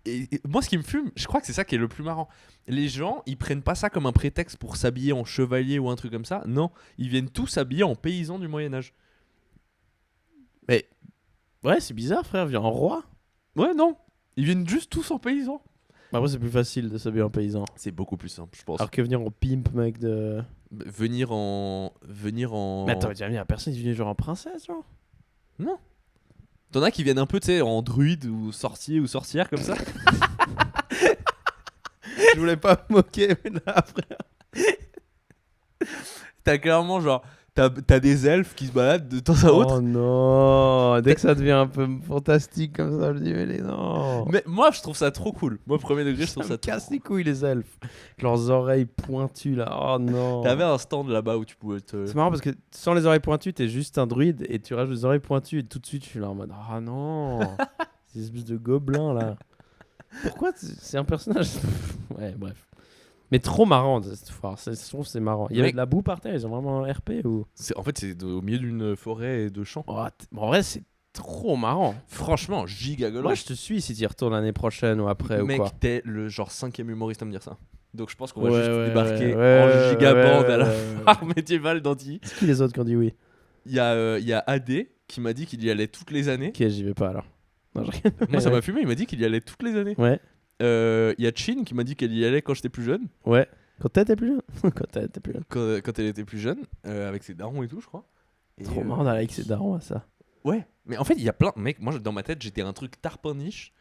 Et moi ce qui me fume, je crois que c'est ça qui est le plus marrant. Les gens, ils prennent pas ça comme un prétexte pour s'habiller en chevalier ou un truc comme ça. Non, ils viennent tous s'habiller en paysan du Moyen-Âge. Mais ouais, c'est bizarre frère, viens en roi. Ouais, non. Ils viennent juste tous en paysan. Après c'est plus facile de s'habiller en paysan. C'est beaucoup plus simple, je pense. Alors que venir en pimp mec de... Venir en Mais attends, il y a personne qui vient genre en princesse genre. Non. T'en as qui viennent un peu, tu sais, en druide ou sorcier ou sorcière comme ça. Je voulais pas me moquer, mais là après... T'as clairement genre, t'as des elfes qui se baladent de temps à autre. Oh non, dès que ça devient un peu fantastique comme ça, je dis mais non. Mais moi je trouve ça trop cool. Moi premier degré je Ça trouve me ça trop casse cool. les couilles les elfes. Avec leurs oreilles pointues là, oh non. T'avais un stand là-bas où tu pouvais te... C'est marrant parce que sans les oreilles pointues, t'es juste un druide et tu rajoutes les oreilles pointues et tout de suite je suis là en mode ah non, ces espèces de gobelins là. Pourquoi c'est un personnage? Ouais, bref. Mais trop marrant cette foire, je trouve que c'est marrant. Il y avait Mec. de la boue par terre, ils ont vraiment un RP ou... En fait c'est au milieu d'une forêt et de champs. Oh, en vrai c'est trop marrant. Franchement, giga Moi gueulard. je te suis si tu y retournes l'année prochaine ou après Mec, ou quoi. t'es le genre 5ème humoriste à me dire ça. Donc je pense qu'on va Ouais, juste ouais, débarquer ouais, en ouais, gigabande ouais, à la ouais, ouais. foire médiévale d'Antilly. C'est qui les autres qui ont dit oui? Il y a AD qui m'a dit qu'il y allait toutes les années. Ok, j'y vais pas alors. Non, je rigole. Moi ça m'a fumé, il m'a dit qu'il y allait toutes les années. Ouais, Il y a Chin qui m'a dit qu'elle y allait quand j'étais plus jeune. ouais. Quand t'étais plus jeune. Quand t'étais plus jeune. Quand elle était plus jeune, avec ses darons et tout, je crois. Et, Trop marrant d'aller avec ses darons à ça. Ouais, mais en fait, il y a plein. Mec, moi dans ma tête, j'étais un truc tarpaniche.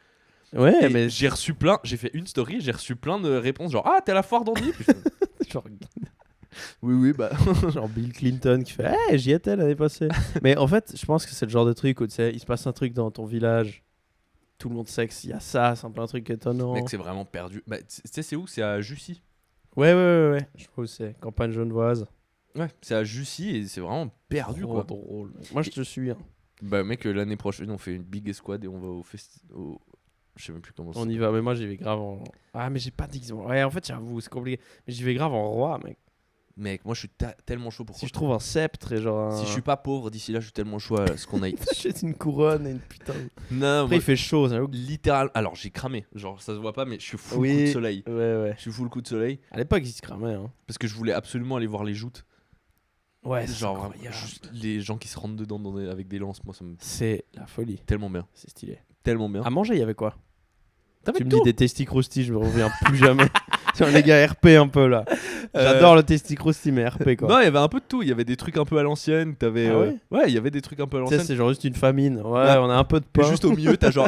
Ouais, Et mais j'ai reçu plein. J'ai fait une story, j'ai reçu plein de réponses genre ah, t'es à la foire d'Andy. genre, Oui, bah. genre Bill Clinton qui fait hey, j'y étais l'année passée. Mais en fait, je pense que c'est le genre de truc où tu sais, il se passe un truc dans ton village. Tout le monde sait qu'il y a ça, c'est un peu un truc étonnant. Mec, c'est vraiment perdu. Bah, tu sais, c'est où? C'est à Jussy. Ouais. Je crois que c'est campagne genevoise. Ouais, c'est à Jussy et c'est vraiment perdu Trop quoi. drôle. Moi, je te suis. Hein. Bah, mec, l'année prochaine, on fait une big escouade et on va au festival. Je sais même plus comment ça On y va, mais moi j'y vais grave en. Ah, mais j'ai pas dit. Ouais, en fait, j'avoue, c'est compliqué. Mais j'y vais grave en roi, mec. Mec, moi je suis tellement chaud pour Si je trouve un sceptre et genre. Si je suis pas pauvre d'ici là, je suis tellement chaud à ce qu'on aille. J'achète une couronne et une putain. Non, Après, il fait chaud, ça. littéral. Alors j'ai cramé, genre ça se voit pas, mais je suis full coup de Oui. soleil. Ouais. Je suis full coup de soleil À l'époque, il se cramait. Hein. parce que je voulais absolument aller voir les joutes. Ouais, Genre vraiment, juste les gens qui se rentrent dedans avec des lances, moi ça me c'est la folie. tellement bien, C'est stylé. tellement bien. À manger, il y avait quoi? T'avais Tu me tout. dis des testis croustilles, je me reviens plus jamais. Tiens, les gars, RP un peu là. J'adore le testicrousty, mais RP quoi. Non, il y avait un peu de tout. Il y avait des trucs un peu à l'ancienne. T'avais, Ah ouais ouais, il y avait des trucs un peu à Tu sais, l'ancienne. c'est genre juste une famine. Ouais, Ah. on a un peu de Et pain. juste au milieu, t'as genre.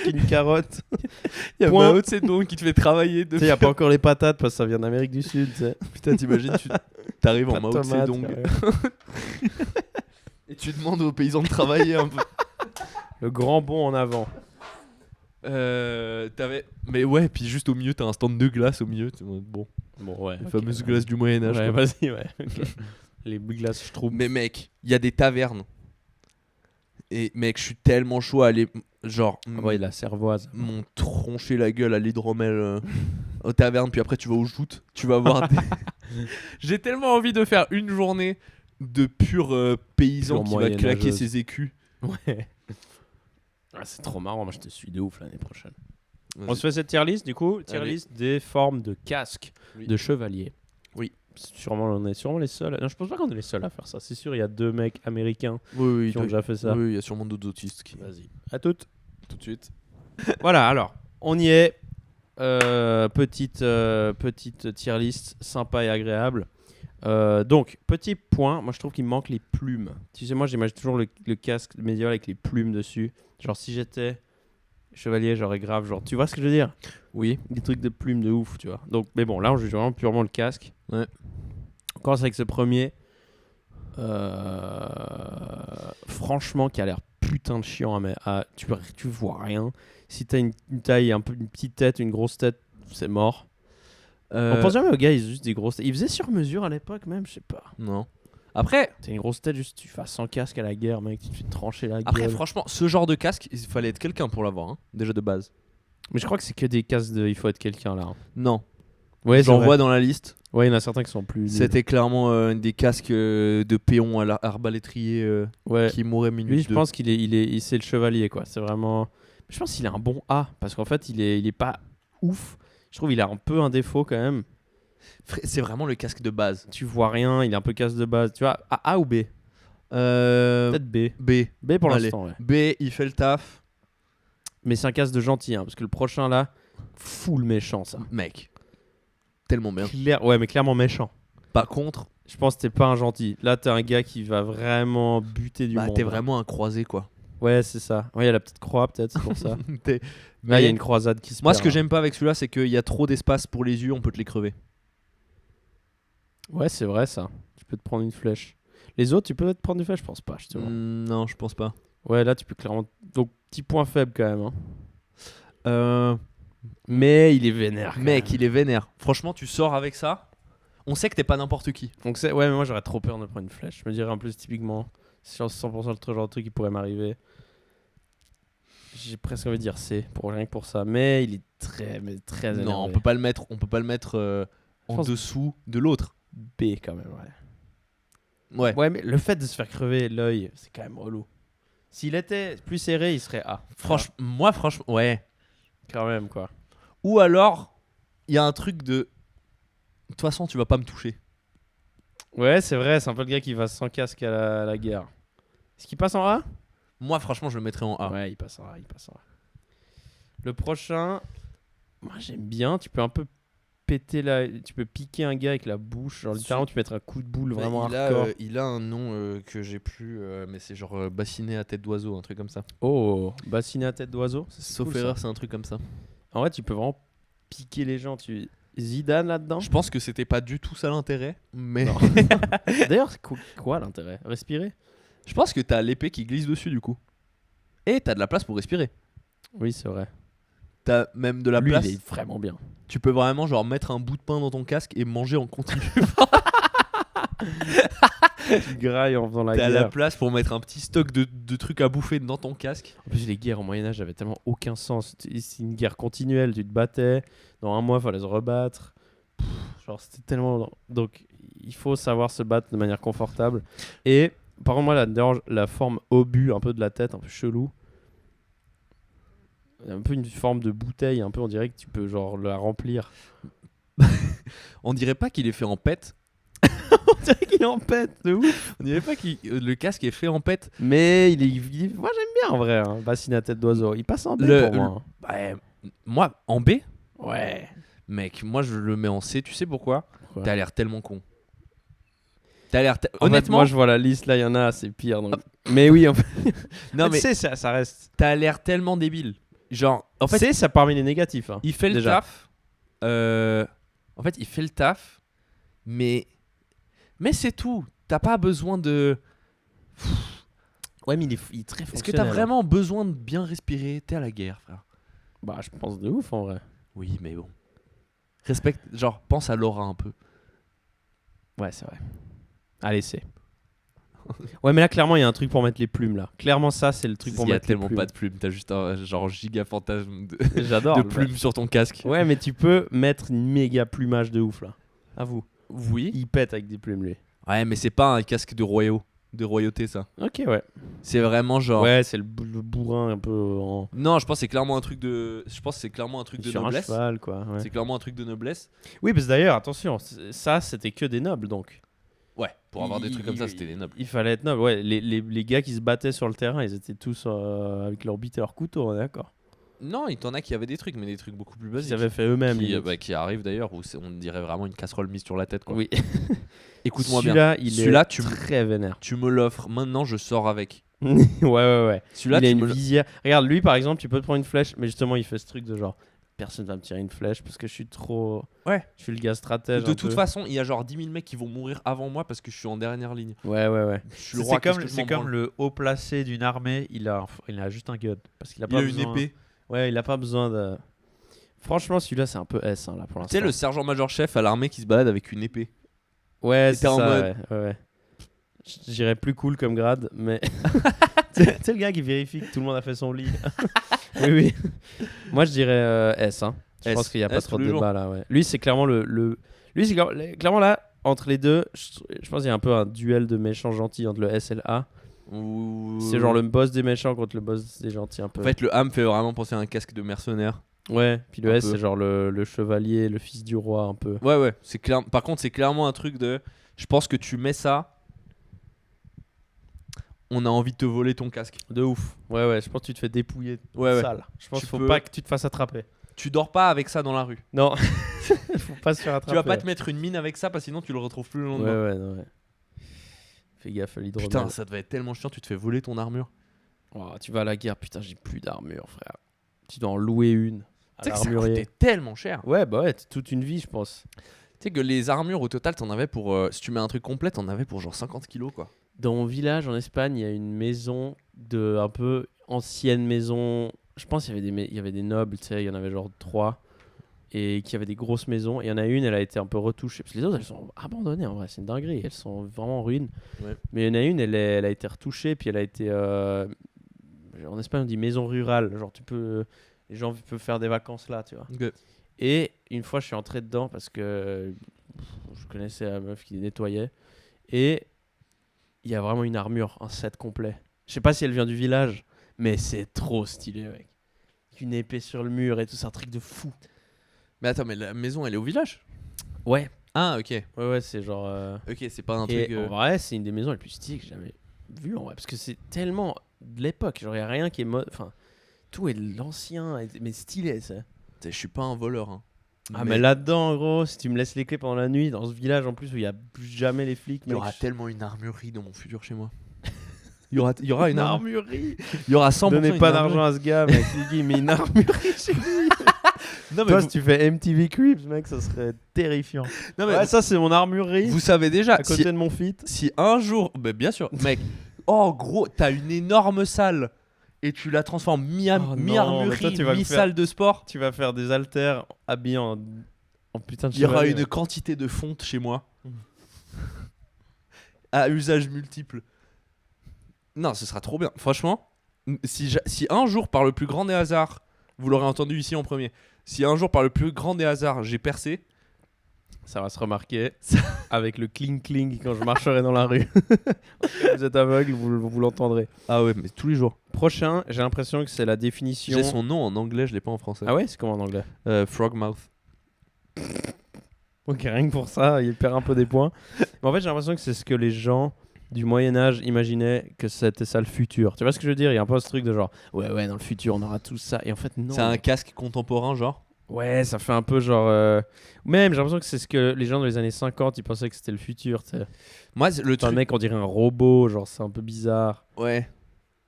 une carotte. Il y a Point. Mao Tse-tung qui te fait travailler. Tu sais, y a pas encore les patates parce que ça vient d'Amérique du Sud, tu sais. Putain, t'imagines, t'arrives en Pas de Mao tomates, Tse-tung carré. et tu demandes aux paysans de travailler un peu. Le grand bond en avant. T'avais. Mais ouais, puis juste au milieu, t'as un stand de glace au milieu. Bon, Bon, ouais. les fameuses glaces du Moyen-Âge. Ouais, quoi. vas-y, ouais. ok. Les glaces, je trouve. Mais mec, il y a des tavernes. Et mec, je suis tellement chaud à aller. Genre, Ouais, la cervoise. m'ont tronché la gueule à l'hydromel aux tavernes, puis après tu vas au joutes. Tu vas voir. J'ai tellement envie de faire une journée de pur paysan Pur qui va claquer moyenâgeuse. ses écus. Ouais. Ah, c'est trop marrant, moi je te suis de ouf l'année prochaine. Vas-y. On se fait cette tier list du coup. Tier Allez. list des formes de casques Oui. de chevalier. Oui. On est sûrement les seuls. Non, je pense pas qu'on est les seuls à faire ça. C'est sûr, il y a 2 mecs américains Oui, qui ont déjà fait ça. Oui, il y a sûrement d'autres autistes qui. Vas-y. À toutes. Tout de suite. Voilà, alors, on y est. Petite tier list sympa et agréable. Donc, petit point, moi je trouve qu'il me manque les plumes. Tu sais, moi j'imagine toujours le casque médiéval avec les plumes dessus. Genre, si j'étais chevalier, j'aurais grave, genre, tu vois ce que je veux dire? Oui. Des trucs de plumes de ouf, tu vois. Donc, mais bon, là on juge vraiment purement le casque. Ouais. On commence avec ce premier. Franchement, qui a l'air putain de chiant, mais tu vois rien. Si t'as une taille, un peu une petite tête, une grosse tête, c'est mort. On pense jamais aux gars, ils ont juste des grosses têtes. Ils faisaient sur mesure à l'époque, même, je sais pas. Non. Après, T'as une grosse tête, juste tu fasses sans casque à la guerre, mec, tu te fais trancher la après gueule. franchement, ce genre de casque, il fallait être quelqu'un pour l'avoir, hein, déjà de base. Mais je crois que c'est que des casques de. Il faut être quelqu'un là. Non. Ouais, J'en vois dans la liste. Ouais, il y en a certains qui sont plus. nuls. C'était clairement des casques de péons à l'arbalétrier Ouais. qui mouraient minute Lui, je 2. pense c'est le chevalier, quoi. C'est vraiment. Je pense qu'il a un bon A, parce qu'en fait, il est pas ouf. Je trouve qu'il a un peu un défaut quand même. C'est vraiment le casque de base. Tu vois rien, il est un peu casse de base. Tu vois, A ou B? Peut-être B. B. B pour Allez. l'instant, ouais. B, il fait le taf. Mais c'est un casque de gentil, hein, parce que le prochain là, full méchant ça. Mec. Tellement bien. Ouais, mais clairement méchant. Par contre, Je pense que t'es pas un gentil. Là, t'es un gars qui va vraiment buter du monde. t'es vraiment un croisé quoi. Ouais, c'est ça. Ouais, il y a la petite croix, peut-être, c'est pour ça. T'es- Là, il y a Mais une croisade qui se Moi, perd, ce que là. j'aime pas avec celui-là, c'est qu'il y a trop d'espace pour les yeux, on peut te les crever. Ouais, c'est vrai ça. Tu peux te prendre une flèche. Les autres, tu peux te prendre une flèche, je pense pas, justement. Non, je pense pas. Ouais, là, tu peux clairement. Donc, petit point faible quand même. Hein. Mais il est vénère. quand Mec, même. il est vénère. Franchement, tu sors avec ça, on sait que t'es pas n'importe qui. Donc, ouais, mais moi, j'aurais trop peur de prendre une flèche. Je me dirais en plus, typiquement, sur 100% le genre de truc qui pourrait m'arriver. J'ai presque envie de dire C, rien que pour ça. Mais il est très énervé. Non, on peut pas le mettre en pense- dessous de l'autre. B quand même, ouais. Ouais. Ouais, mais le fait de se faire crever l'œil, c'est quand même relou. S'il était plus serré, il serait A. Franchement, ouais. Quand même, quoi. Ou alors, il y a un truc de. De toute façon, tu vas pas me toucher. Ouais, c'est vrai, c'est un peu le gars qui va sans casque à la guerre. Est-ce qu'il passe en A? Moi, franchement, je le mettrais en A. Ouais, il passe en A, Le prochain, moi j'aime bien, tu peux un peu tu peux piquer un gars avec la bouche, genre littéralement tu peux mettre un coup de boule vraiment hardcore. il a un nom que j'ai plus, mais c'est genre bassiné à tête d'oiseau, un truc comme ça. Oh, bassiné à tête d'oiseau. C'est Sauf cool, ça. erreur, c'est un truc comme ça. En vrai, tu peux vraiment piquer les gens. Zidane là-dedans. Je pense que c'était pas du tout ça l'intérêt, mais Non. D'ailleurs, c'est quoi l'intérêt? Respirer? je pense que t'as l'épée qui glisse dessus du coup. Et t'as de la place pour respirer. Oui, c'est vrai. T'as même de la Lui, place. il est vraiment bien. Tu peux vraiment genre mettre un bout de pain dans ton casque et manger en continu. Tu grailles en faisant la T'as guerre. la place pour mettre un petit stock de trucs à bouffer dans ton casque. En plus, les guerres au Moyen-Âge avaient tellement aucun sens. C'est une guerre continuelle. Tu te battais. Dans un mois, il fallait se rebattre. Genre, c'était tellement. Donc, il faut savoir se battre de manière confortable. Et, par contre, moi, là, d'ailleurs, la forme obus, un peu de la tête, un peu chelou. Un peu une forme de bouteille, un peu, on dirait que tu peux, genre, la remplir. On dirait pas qu'il est fait en pète. On dirait qu'il est en pète, de ouf. On dirait pas que le casque est fait en pète. Mais moi, j'aime bien, en vrai, bassine à tête d'oiseau. Il passe en B Le- pour moi. Ouais, moi, en B. Ouais. Mec, moi je le mets en C, tu sais pourquoi? Pourquoi T'as l'air tellement con. T'as l'air. En fait, Honnêtement, moi je vois la liste là, il y en a, c'est pire. Donc... Mais oui, en fait, non mais C, ça reste. t'as l'air tellement débile. Genre, en fait, C, ça parmi les négatifs. Hein. il fait le déjà. taf. En fait, il fait le taf, mais c'est tout. T'as pas besoin de. Ouais, mais il est très Est-ce fonctionnel. que t'as vraiment besoin de bien respirer? T'es à la guerre, frère. Bah, je pense de ouf en vrai. Oui, mais bon. Respecte, genre, pense à Laura un peu. Ouais, c'est vrai. Allez, C. Ouais, mais là, clairement, il y a un truc pour mettre les plumes là. Clairement, ça, c'est le truc pour Il y a mettre les tellement plumes. pas de plumes, t'as juste un genre giga fantasme de, J'adore. de bah. plumes sur ton casque. Ouais, mais tu peux mettre une méga plumage de ouf là. Avoue. Oui. Il pète avec des plumes lui. Ouais, mais c'est pas un casque de royauté ça. Ok, ouais. C'est vraiment genre. Ouais, c'est le bourrin un peu en. Non, je pense que c'est clairement un truc de. Je pense que c'est clairement un truc de Sur un noblesse. cheval, quoi. Ouais. C'est clairement un truc de noblesse. Oui, parce que d'ailleurs, attention, ça, c'était que des nobles donc. Ouais. Pour avoir des trucs comme ça, c'était des nobles. Il fallait être noble. Ouais, les gars qui se battaient sur le terrain, ils étaient tous avec leur bite et leur couteau, on est d'accord. Non, il t'en a qui avaient des trucs, mais des trucs beaucoup plus basiques. Ils avaient fait eux-mêmes. Qui arrivent d'ailleurs, où on dirait vraiment une casserole mise sur la tête. Quoi. Oui. Écoute-moi bien. Celui-là, il Celui-là, est très vénère. tu me l'offres. Maintenant, je sors avec. Ouais. Celui-là, Il a tu une me visière. Regarde, lui par exemple, tu peux te prendre une flèche, mais justement, il fait ce truc de genre, personne va me tirer une flèche parce que je suis trop. Ouais. Je suis le gars stratège. De un toute peu. façon, il y a genre 10 000 mecs qui vont mourir avant moi parce que je suis en dernière ligne. Ouais. Je suis le roi, qu'est-ce que je C'est m'en comme branle. le haut placé d'une armée, il a juste un gun. Parce qu'il a Il pas a une besoin... épée. Ouais, il a pas besoin de. Franchement, celui-là, c'est un peu S hein, là pour Tu l'instant. sais, le sergent-major chef à l'armée qui se balade avec une épée. Ouais, Et c'est t'es en ça. mode- Ouais. J'irais plus cool comme grade, mais. Tu sais, le gars qui vérifie que tout le monde a fait son lit. Oui. Moi, je dirais S. Hein. Je S. pense qu'il n'y a pas S trop de tous les débat là. Ouais. Lui, c'est clairement Lui, c'est clairement là, entre les deux, je pense qu'il y a un peu un duel de méchants gentils entre le S et le A. C'est genre le boss des méchants contre le boss des gentils un peu. En fait, le A me fait vraiment penser à un casque de mercenaire. Ouais, puis le un S, peu. c'est genre le chevalier, le fils du roi un peu. Ouais. C'est clair. Par contre, c'est clairement un truc de. Je pense que tu mets ça. On a envie de te voler ton casque. De ouf. Ouais, je pense que tu te fais dépouiller Ouais. sale. Je pense Tu qu'il faut peux- pas que tu te fasses attraper. Tu dors pas avec ça dans la rue. Non, faut pas se faire attraper. Tu vas pas te mettre une mine avec ça parce que sinon tu le retrouves plus le lendemain. Ouais. Fais gaffe à l'hydromel. Putain, ça devait être tellement chiant. Tu te fais voler ton armure. Oh, tu vas à la guerre, putain, j'ai plus d'armure, frère. Tu dois en louer une. À Tu sais que ça l'armurier. coûtait tellement cher. Ouais, bah ouais, toute une vie, je pense. Tu sais que les armures au total, t'en avais pour. Si tu mets un truc complet, t'en avais pour genre 50 kilos quoi. Dans mon village en Espagne, il y a une maison de un peu ancienne maison. Je pense qu'il y avait des nobles, tu sais, il y en avait genre 3 et qui avaient des grosses maisons. Et il y en a une, elle a été un peu retouchée parce que les autres elles sont abandonnées en vrai, c'est une dinguerie, elles sont vraiment en ruine. Ouais. Mais il y en a une, elle a été retouchée puis elle a été en Espagne on dit maison rurale, genre les gens peuvent faire des vacances là, tu vois. Et une fois, je suis entré dedans parce que je connaissais la meuf qui nettoyait. Et il y a vraiment une armure, un set complet. Je sais pas si elle vient du village, mais c'est trop stylé, mec. Une épée sur le mur et tout, c'est un truc de fou. Mais attends, mais la maison elle est au village? Ouais. Ah, ok. Ouais, c'est genre. Ok, c'est pas un Et truc. en vrai, c'est une des maisons les plus stylées que j'ai jamais vues en vrai. Parce que c'est tellement de l'époque. Genre, il n'y a rien qui est mode. Enfin, tout est de l'ancien, mais stylé, ça. Je suis pas un voleur. Hein. Ah, mais là-dedans, gros, si tu me laisses les clés pendant la nuit, dans ce village en plus où il n'y a plus jamais les flics, il y mec. aura tellement une armurerie dans mon futur chez moi. Il y aura une armurerie. armurerie. Il y aura 100% Donnez une pas armurerie. d'argent à ce gars, mec. Il dit, mais une armurerie chez lui. Non, mais Toi, vous, si tu fais MTV Cribs, mec, ça serait terrifiant. non, mais Ouais, ça, c'est mon armurerie vous savez déjà, à côté de mon fit. si un jour. Bah, bien sûr, mec. Oh, gros, t'as une énorme salle et tu la transformes Oh non, mais toi, mi-armurerie, tu vas le mi-salle de sport. Tu vas faire des haltères habillés en putain de Il y aura chevalier, une mec. quantité de fonte chez moi. À usage multiple. Non, ce sera trop bien. Franchement, si un jour, par le plus grand des hasards, vous l'aurez entendu ici en premier, si un jour, par le plus grand des hasards, j'ai percé, Ça va se remarquer avec le cling quand je marcherai dans la rue. Vous êtes aveugle, vous l'entendrez. ah ouais, mais tous les jours. Prochain, j'ai l'impression que c'est la définition. J'ai son nom en anglais, je l'ai pas en français. Ah ouais, c'est comment en anglais? Frogmouth. Ok, rien que pour ça, il perd un peu des points. Mais en fait, j'ai l'impression que c'est ce que les gens du Moyen-Âge imaginaient que c'était ça le futur. Tu vois ce que je veux dire? Il y a un peu ce truc de genre, ouais, dans le futur, on aura tout ça. Et en fait, non. C'est un casque contemporain, genre. Ouais, ça fait un peu genre. Même, j'ai l'impression que c'est ce que les gens dans les années 50, ils pensaient que c'était le futur. Tu sais. Moi, le Un truc. mec, on dirait un robot, genre c'est un peu bizarre. Ouais.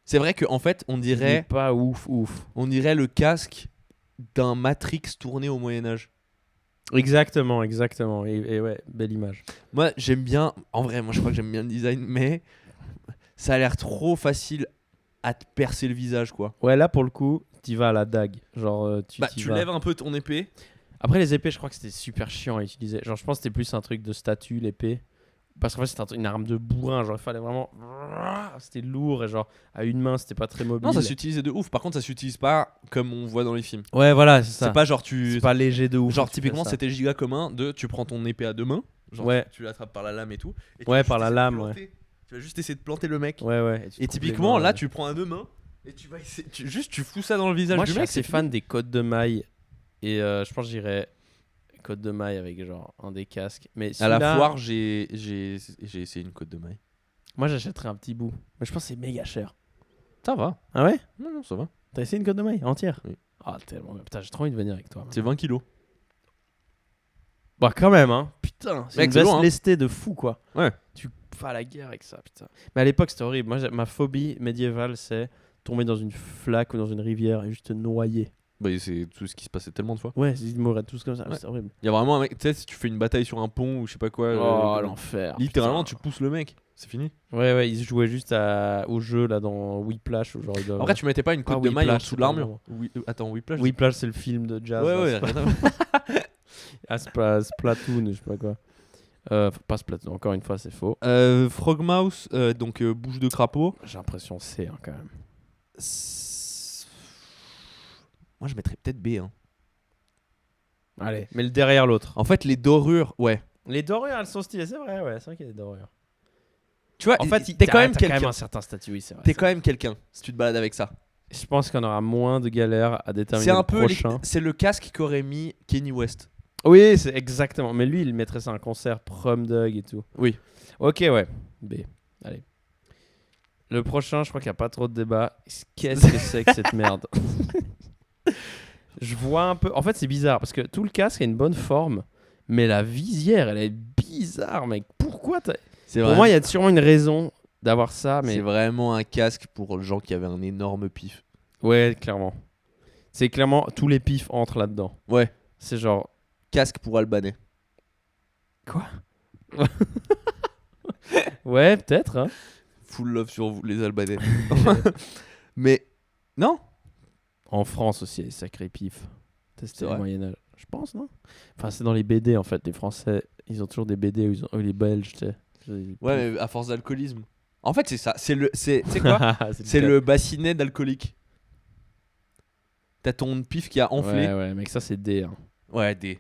C'est vrai qu'en fait, Il est pas ouf. on dirait le casque d'un Matrix tourné au Moyen-Âge. Exactement. Et ouais, belle image. Moi, j'aime bien. En vrai, moi, je crois que j'aime bien le design, mais ça a l'air trop facile à te percer le visage, quoi. Ouais, là pour le coup, t'y vas à la dague. Genre, t'y Tu vas. lèves un peu ton épée. Après, les épées, je crois que c'était super chiant à utiliser. Genre, je pense que c'était plus un truc de statue, l'épée. Parce qu'en fait, c'était une arme de bourrin. Genre, il fallait vraiment. C'était lourd et genre, à une main, c'était pas très mobile. Non, ça s'utilisait de ouf. Par contre, ça s'utilise pas comme on voit dans les films. Ouais, voilà, c'est ça. C'est pas genre C'est pas léger de ouf. Genre, quand tu fais typiquement, ça. c'était giga commun de tu prends ton épée à deux mains. Genre, Ouais. tu l'attrapes par la lame et tout. Et tu Ouais, vas par juste la essayer de lame, planter. Tu vas juste essayer de planter le mec. Ouais. Et coupes typiquement, les là, mains, tu prends à deux mains. Et tu vas essayer. Tu fous ça dans le visage Moi, du je suis mec. assez c'est fan fini. des côtes de maille. Et je pense que j'irais côte de maille avec genre un des casques. Mais À la celui-là, foire, j'ai essayé une côte de maille. moi, j'achèterais un petit bout. Mais je pense que c'est méga cher. Ça va. Ah ouais? Non, ça va. T'as essayé une côte de maille entière? Oui. Ah, tellement. Putain, j'ai trop envie de venir avec toi. C'est 20 kilos. Bah quand même, hein. Putain, c'est Mec, une c'est veste lourd, hein. lestée de fou, quoi. Ouais. Tu fais la guerre avec ça, putain. Mais à l'époque, c'était horrible. Moi, ma phobie médiévale, c'est tomber dans une flaque ou dans une rivière et juste te noyer. Bah, c'est tout ce qui se passait tellement de fois. Ouais, ils mourraient tous comme ça. Ouais. C'est horrible. Il y a vraiment un mec, tu sais, si tu fais une bataille sur un pont ou je sais pas quoi. Oh, l'enfer. littéralement, putain. tu pousses le mec. C'est fini. Ouais, ils jouaient juste au jeu là dans Whiplash. Où genre, ils doivent... Après, tu mettais pas une Pas côte de maille en Whiplash, dessous de c'est l'armure. Attends, Whiplash. Whiplash, c'est le film de jazz. Ouais, là, ouais, c'est rien à voir. pas... Splatoon, je sais pas quoi. Pas Splatoon, encore une fois, c'est faux. Frogmouse, donc bouche de crapaud. J'ai l'impression que c'est quand même. Moi, je mettrais peut-être B. Hein. Allez, mais le derrière l'autre. En fait, les dorures, ouais. Les dorures, elles sont stylées, c'est vrai, ouais, c'est vrai qu'il y a des dorures. Tu vois, En fait, t'es quand même t'as quand même quelqu'un. un certain statut, oui, c'est vrai. T'es quand même quelqu'un si tu te balades avec ça. Je pense qu'on aura moins de galères à déterminer C'est un le peu, prochain. c'est le casque qu'aurait mis Kanye West. Oui, c'est exactement. Mais lui, il mettrait ça à un concert, prom dog et tout. Oui. Ok, ouais. B. Allez. Le prochain, je crois qu'il n'y a pas trop de débat. Qu'est-ce que c'est que cette merde? Je vois un peu. En fait, c'est bizarre parce que tout le casque a une bonne forme, mais la visière, elle est bizarre, mec. Pourquoi Pour moi, il y a sûrement une raison d'avoir ça, mais c'est vraiment un casque pour les gens qui avaient un énorme pif. ouais, clairement. C'est clairement tous les pifs entrent là-dedans. Ouais. C'est genre Casque pour Albanais. quoi? Ouais, peut-être. Hein. Full love sur vous, les Albanais. Mais non. En France aussi, il y a des sacrés pifs. C'est C'était le vrai. Moyen-Âge. Je pense, non? Enfin, c'est dans les BD en fait. Les Français, ils ont toujours des BD où les Belges, tu sais. Ouais, mais à force d'alcoolisme. En fait, c'est ça. C'est quoi? c'est C'est le bassinet d'alcoolique. T'as ton pif qui a enflé. Ouais, mec, ça c'est D. Hein. Ouais, D.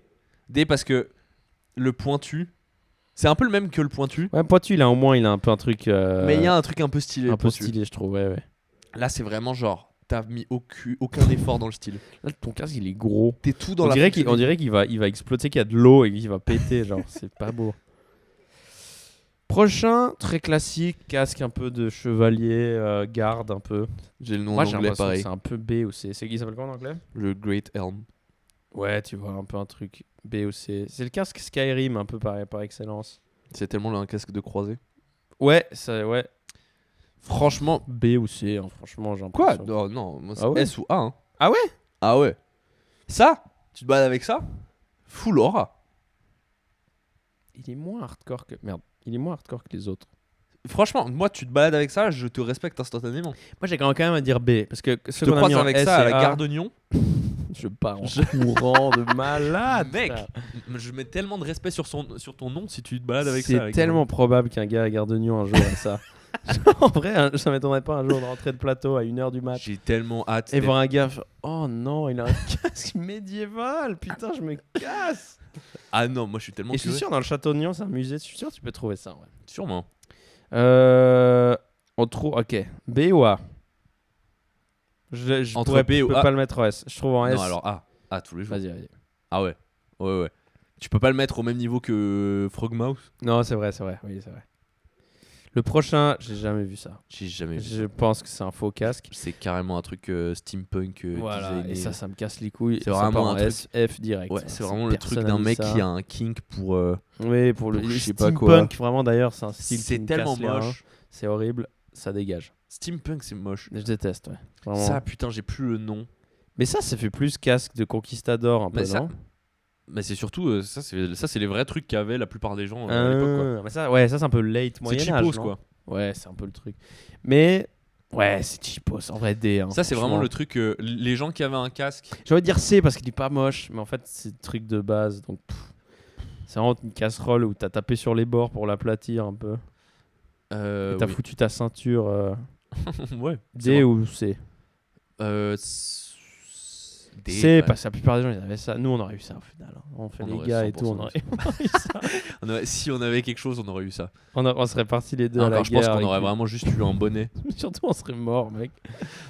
D parce que le pointu, c'est un peu le même que le pointu. Ouais, Poitu, il a au moins, il a un peu un truc. Mais il y a un truc un peu stylé. un le peu pointu. stylé, je trouve. Ouais. Là, c'est vraiment genre, t'as mis aucun effort dans le style. Là, ton casque, il est gros. T'es tout dans On la dirait qu'il fonctionnalité. va exploser, qu'il y a de l'eau et qu'il va péter. Genre, c'est pas beau. Prochain, très classique, casque un peu de chevalier, garde un peu. J'ai le nom Moi, en j'ai anglais l'impression que pareil. c'est un peu B ou C. C'est qui s'appelle quoi en anglais? Le Great Helm. Ouais, tu vois, un peu un truc B ou C. C'est le casque Skyrim, un peu par excellence. C'est tellement un casque de croisée. Ouais, ça, ouais. Franchement, B ou C, hein, franchement, j'ai quoi? l'impression. Non, moi c'est Ah ouais S ou A. Hein. Ah ouais? Ah ouais. Ça, tu te balades avec ça? Full aura. Il est moins hardcore que... Merde, il est moins hardcore que les autres. Franchement, moi, tu te balades avec ça, je te respecte instantanément. Moi, j'ai quand même à dire B, parce que Je ceux te qu'on a croise mis en avec S ça à et la A, gare de Nyon. je pars en courant de malade. Mec, frère. je mets tellement de respect sur ton nom si tu te balades avec ça. C'est avec tellement probable qu'un gars à Gare de Nyon un jour ait ça. En vrai, hein, ça m'étonnerait pas un jour de rentrer de plateau à 1h du mat J'ai tellement hâte. et voir un gars faire, oh non, il a un casque médiéval, putain, je me casse. Ah non, moi je suis tellement Et je suis curieux. sûr, dans le château de Nyon, c'est un musée, je suis sûr que tu peux trouver ça. Ouais. Sûrement. On trouve, ok, B ou A? Je Entre pourrais, B je ou peux A. pas le mettre en S. Je trouve en S. Non, alors A. A tous les jours. Vas-y. Ah ouais. Ouais. Tu peux pas le mettre au même niveau que Frogmouse. Non, c'est vrai, oui, c'est vrai. Le prochain, j'ai jamais vu ça. J'ai jamais vu. Je pense que c'est un faux casque. C'est carrément un truc steampunk. Voilà, designé. et ça me casse les couilles. C'est Ça vraiment part en un truc- SF direct. Ouais, c'est vraiment le truc d'un personnalise mec ça. qui a un kink pour. Oui, pour le pour je sais pas steampunk, vraiment d'ailleurs, c'est un style qui C'est me tellement casse les reins. moche. C'est horrible, ça dégage. Steampunk, c'est moche. Je déteste, ouais. Vraiment. Ça, putain, j'ai plus le nom. Mais ça fait plus casque de conquistador un peu, Mais ça, non Mais c'est surtout ça, c'est les vrais trucs qu'avaient la plupart des gens à l'époque, quoi. Mais ça, ouais, ça c'est un peu late C'est Moyen Âge, cheapos, non quoi. Ouais, c'est un peu le truc. Mais ouais, c'est cheapos en vrai D. Hein, Ça, c'est vraiment franchement. le truc. Les gens qui avaient un casque. J'ai envie de dire C parce qu'il est pas moche, mais en fait c'est le truc de base. Donc c'est vraiment une casserole où t'as tapé sur les bords pour l'aplatir un peu. Et t'as Oui. foutu ta ceinture Ouais. D ou C. D, C ouais. parce que la plupart des gens ils avaient ça. Nous on aurait eu ça au final. Hein. On fait On les aurait gars et 100% tout, on aurait eu ça. Si on avait quelque chose, on aurait eu ça. On serait partis les deux à la Encore, je pense guerre. qu'on avec aurait lui. vraiment juste eu un bonnet. Surtout on serait mort, mec.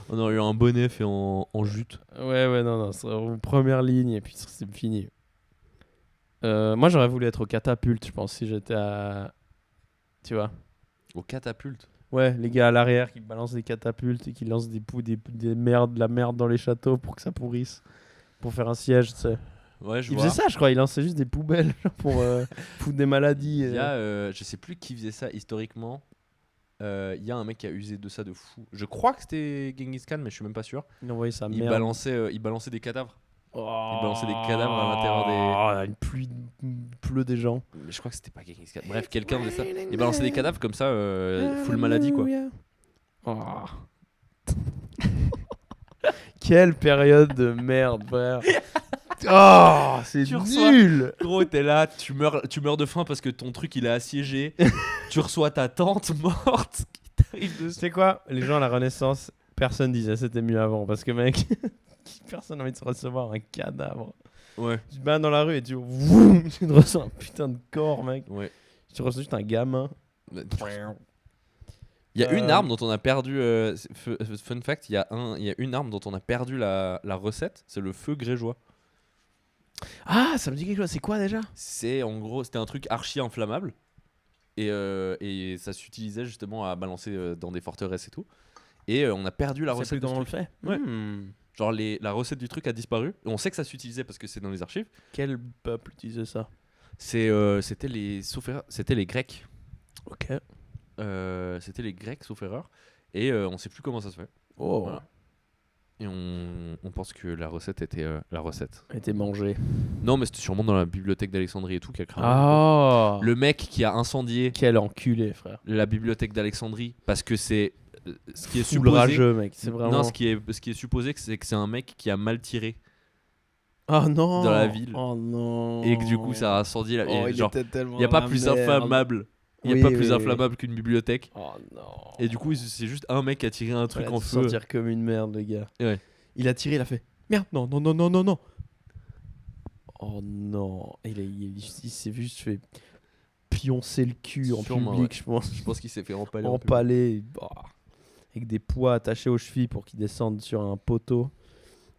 On aurait eu un bonnet fait en jute. Ouais, non, ce serait en première ligne et puis c'est fini. Moi j'aurais voulu être au catapulte, je pense, si j'étais à. Tu vois. Au catapulte. Ouais, les gars à l'arrière qui balancent des catapultes et qui lancent des merdes, de la merde dans les châteaux pour que ça pourrisse. Pour faire un siège, tu sais. Ouais, je Ils vois. faisaient ça, je crois. Ils lançaient juste des poubelles genre, pour foutre des maladies. Il y a, je sais plus qui faisait ça historiquement. Il y a un mec qui a usé de ça de fou. Je crois que c'était Genghis Khan, mais je suis même pas sûr. Ils envoyaient sa Il merde. balançait des cadavres. Oh, balançait des cadavres à l'intérieur des. Une pluie pleut des gens. Mais je crois que c'était pas Genghis Khan. Bref, quelqu'un faisait ça. Il balançait des cadavres comme ça, full maladie, quoi. Oh. Quelle période de merde, frère. Oh, c'est Tu reçois- nul. Gros, t'es là, tu meurs de faim parce que ton truc il est assiégé. Tu reçois ta tante morte qui t'arrive Tu dessus. sais quoi? Les gens à la Renaissance, personne disait c'était mieux avant. Parce que, mec, personne n'a envie de se recevoir un cadavre. Ouais. Tu te balades dans la rue et tu te reçois un putain de corps, mec. Ouais. Tu reçois juste un gamin. Il y a une Euh, arme dont on a perdu. Fun fact, il y a une arme dont on a perdu la recette. C'est le feu grégeois. Ah, ça me dit quelque chose. C'est quoi déjà? C'est en gros, c'était un truc archi inflammable. Et ça s'utilisait justement à balancer dans des forteresses et tout. Et on a perdu la C'est recette plus de ce comment on le truc. fait? Ouais. Hmm. Genre la recette du truc a disparu. Et on sait que ça s'utilisait parce que c'est dans les archives. Quel peuple utilisait ça? C'était les Grecs. Ok. C'était les Grecs, sauf erreur. Et on sait plus comment ça se fait. Oh. Voilà. Et on pense que la recette était la recette. A été mangé. Non, mais c'était sûrement dans la bibliothèque d'Alexandrie et tout qui a cramé. Oh. Le mec qui a incendié Quel enculé, frère. la bibliothèque d'Alexandrie parce que c'est ce qui est Full supposé. rageux, mec. C'est vraiment. Non, ce qui est supposé, c'est que c'est un mec qui a mal tiré Oh non. dans la ville. Oh non. et que du coup ça a incendié. Oh, Genre, il il n'y a pas plus inflammable. Il n'y a Oui, pas oui, plus oui. inflammable qu'une bibliothèque. Oh non. Et du coup, c'est juste un mec qui a tiré un truc Il a en dû feu. sentir comme une merde, le gars. Ouais. Il a tiré, il a fait merde, non, non, non, non, non, non. Oh non. Il s'est juste fait pioncer le cul en Sûrement, public, ouais. je pense. Je pense qu'il s'est fait empaler. en public. Empalé. Avec des poids attachés aux chevilles pour qu'ils descendent sur un poteau.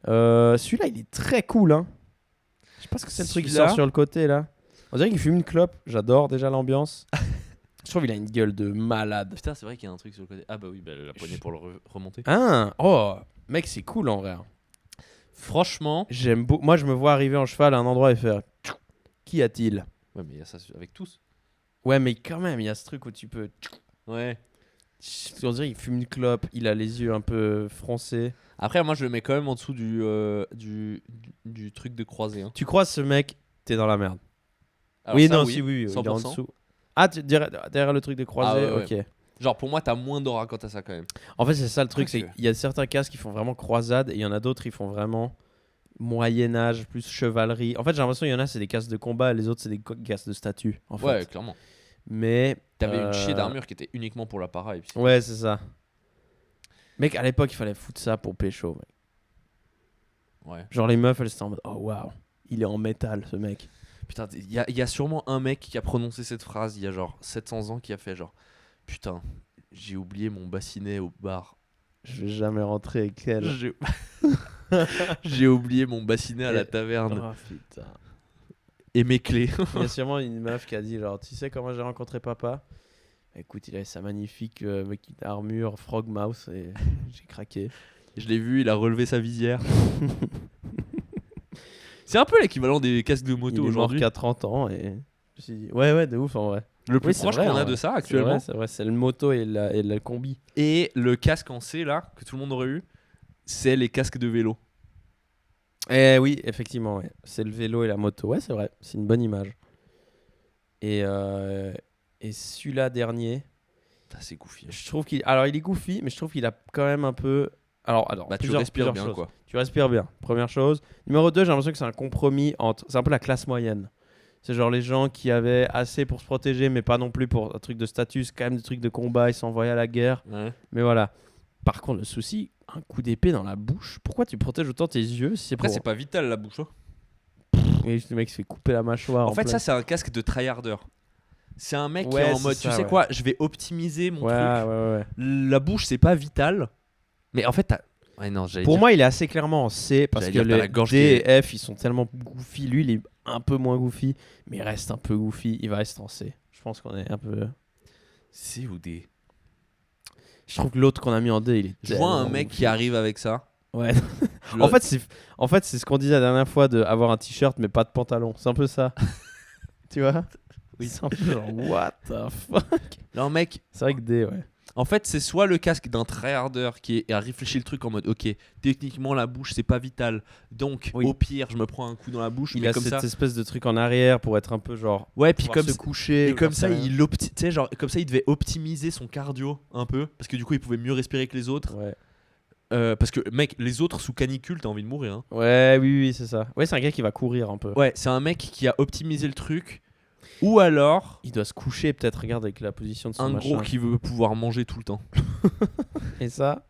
Celui-là, il est très cool, hein. Je sais pas ce que c'est le truc qui Celui-là- sort sur le côté, là. On dirait qu'il fume une clope. J'adore déjà l'ambiance. Je trouve qu'il a une gueule de malade. Putain, c'est vrai qu'il y a un truc sur le côté. Ah bah oui, bah, la poignée pour le remonter. Ah, oh, mec, c'est cool en vrai. Franchement. J'aime beaucoup. Moi, je me vois arriver en cheval à un endroit et faire Qu'y a-t-il? Ouais, mais il y a ça avec tous. Ouais, mais quand même, il y a ce truc où tu peux. Ouais. On dirait qu'il fume une clope, il a les yeux un peu froncés. Après, moi, je le mets quand même en dessous du truc de croisé. Hein. Tu croises ce mec, t'es dans la merde. Alors oui, ça, non, si, oui, il est en 100%. dessous. Ah, derrière le truc de croisé, Ah, ouais, ok. Genre, pour moi, t'as moins d'aura quand t'as ça quand même. En fait, c'est ça le truc, c'est Presque. qu'il y a certains casques qui font vraiment croisade et il y en a d'autres qui font vraiment Moyen-Âge plus chevalerie. En fait, j'ai l'impression qu'il y en a, c'est des casques de combat et les autres, c'est des casques de statue. En fait. Ouais, clairement. Mais. T'avais une chier d'armure qui était uniquement pour l'appareil. puis c'est- Ouais, c'est ça. Mec, à l'époque, il fallait foutre ça pour pécho, mec. Ouais. Genre, les meufs, elles étaient en mode, oh waouh, il est en métal, ce mec. Putain, il y a sûrement un mec qui a prononcé cette phrase il y a genre 700 ans qui a fait genre putain, j'ai oublié mon bassinet au bar. Je vais jamais rentrer avec elle. J'ai j'ai oublié mon bassinet à la taverne Oh putain. et mes clés. Il y a sûrement une meuf qui a dit, genre, tu sais comment j'ai rencontré papa? Écoute, il avait sa magnifique armure Frogmouth et j'ai craqué. Je l'ai vu, il a relevé sa visière. C'est un peu l'équivalent des casques de moto Il est mort aujourd'hui. qu'à 30 ans et je me suis dit, ouais, de ouf en vrai. Le plus Oui, c'est proche vrai, qu'on en a vrai. de ça C'est actuellement. vrai, c'est le moto et la combi. Et le casque en C là, que tout le monde aurait eu, c'est les casques de vélo. Eh oui, effectivement, ouais. C'est le vélo et la moto. Ouais, c'est vrai, c'est une bonne image. Et celui-là dernier, Putain, c'est goofy. je trouve alors il est goofy, mais je trouve qu'il a quand même un peu. Alors Bah, tu plusieurs respires bien choses. quoi. Tu respires bien, première chose. Numéro 2, j'ai l'impression que c'est un compromis entre. C'est un peu la classe moyenne. C'est genre les gens qui avaient assez pour se protéger, mais pas non plus pour un truc de status, quand même des trucs de combat, ils s'envoyaient à la guerre. Ouais. Mais voilà. Par contre, le souci, un coup d'épée dans la bouche, pourquoi tu protèges autant tes yeux si c'est Après, pour. c'est pas vital la bouche. Hein. Oui, le mec se fait couper la mâchoire. En fait, plein- ça, c'est un casque de tryharder. C'est un mec qui Ouais, est en c'est mode, ça, tu sais ouais. quoi, je vais optimiser mon Ouais, truc. ouais. La bouche, c'est pas vital. Mais en fait, t'as. Ouais, non, j'allais Pour dire- moi, il est assez clairement en C parce J'allais que dire, t'as les la gorge D qui et F, ils sont tellement goofy. Lui, il est un peu moins goofy, mais il reste un peu goofy. Il va rester en C. Je pense qu'on est un peu. C ou D. Je trouve que l'autre qu'on a mis en D, il est. Je vois un tellement mec goofy. qui arrive avec ça. Ouais. Je En le- fait, c'est ce qu'on disait la dernière fois de avoir un t-shirt mais pas de pantalon. C'est un peu ça. Tu vois? Oui. C'est un peu genre, what the fuck? Là, un mec. C'est vrai que D, ouais. En fait, c'est soit le casque d'un tryharder qui a réfléchi le truc en mode, ok, techniquement la bouche c'est pas vital, donc Oui. au pire je me prends un coup dans la bouche, Il mais a comme cette ça. espèce de truc en arrière pour être un peu genre. Ouais, puis pouvoir comme se coucher. et comme j'en ça, sais rien. tu sais, genre comme ça, il devait optimiser son cardio un peu, parce que du coup, il pouvait mieux respirer que les autres. Ouais. Parce que mec, les autres sous canicule, t'as envie de mourir. Hein. Ouais, oui, c'est ça. Ouais, c'est un gars qui va courir un peu. Ouais, c'est un mec qui a optimisé le truc, ou alors Il doit se coucher peut-être, regarde avec la position de son un machin. gros qui veut pouvoir manger tout le temps. Et ça,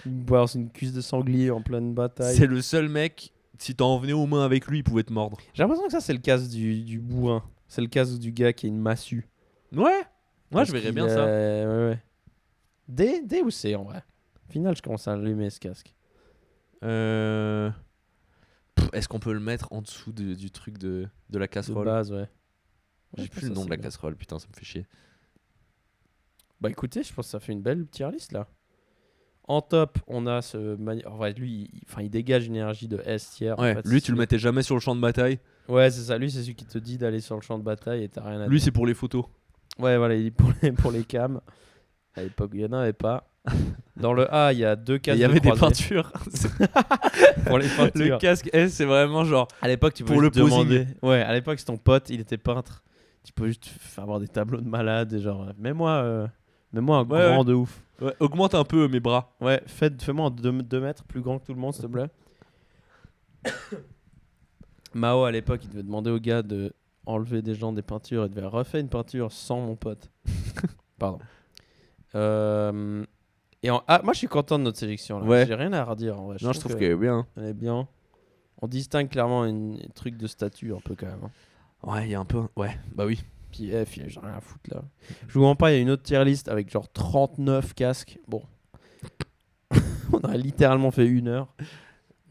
boire une cuisse de sanglier en pleine bataille. C'est le seul mec. Si t'en venais aux mains avec lui, il pouvait te mordre. J'ai l'impression que ça, c'est le casque du bourrin. C'est le casque du gars qui a une massue. Ouais. Moi, Parce je verrais qu'il bien ça. ouais. D ou C en vrai? Au final, je commence à allumer ce casque. Est-ce qu'on peut le mettre en dessous du truc de la De casserole? base, ouais. J'ai Ouais, plus ça, le nom c'est de la bien. casserole, putain, ça me fait chier. Bah écoutez, je pense que ça fait une belle tier list là. En top, on a en vrai, lui, il dégage une énergie de S tier. Ouais, en fait, lui, c'est tu le mettais jamais sur le champ de bataille. Ouais, c'est ça. Lui, c'est celui qui te dit d'aller sur le champ de bataille et t'as rien à Lui, dire. c'est pour les photos. Ouais, voilà, il est pour les cams. À l'époque, il y en avait pas. Dans le A, il y a deux Il casques y avait des croisés peintures. pour les Le peintures. casque S, c'est vraiment genre. À l'époque, tu pour pouvais le juste demander. Ouais, à l'époque, c'est ton pote, il était peintre. Tu peux juste avoir des tableaux de malades et genre, mets-moi un Ouais, grand ouais. de ouf. Ouais, augmente un peu mes bras. Ouais, fais-moi en 2 mètres plus grand que tout le monde, s'il te plaît. Mao, à l'époque, il devait demander au gars de enlever des gens des peintures. Il devait refaire une peinture sans mon pote. Pardon. Moi, je suis content de notre sélection. Là. Ouais. J'ai rien à redire. En vrai. Non, je trouve qu'elle est bien. elle est bien. On distingue clairement un truc de statut un peu quand même. Hein. Ouais, il y a un peu. Ouais, bah oui. Puis F, il y a genre rien à foutre là. Je vous mens pas, il y a une autre tier list avec genre 39 casques. Bon. On a littéralement fait 1 heure.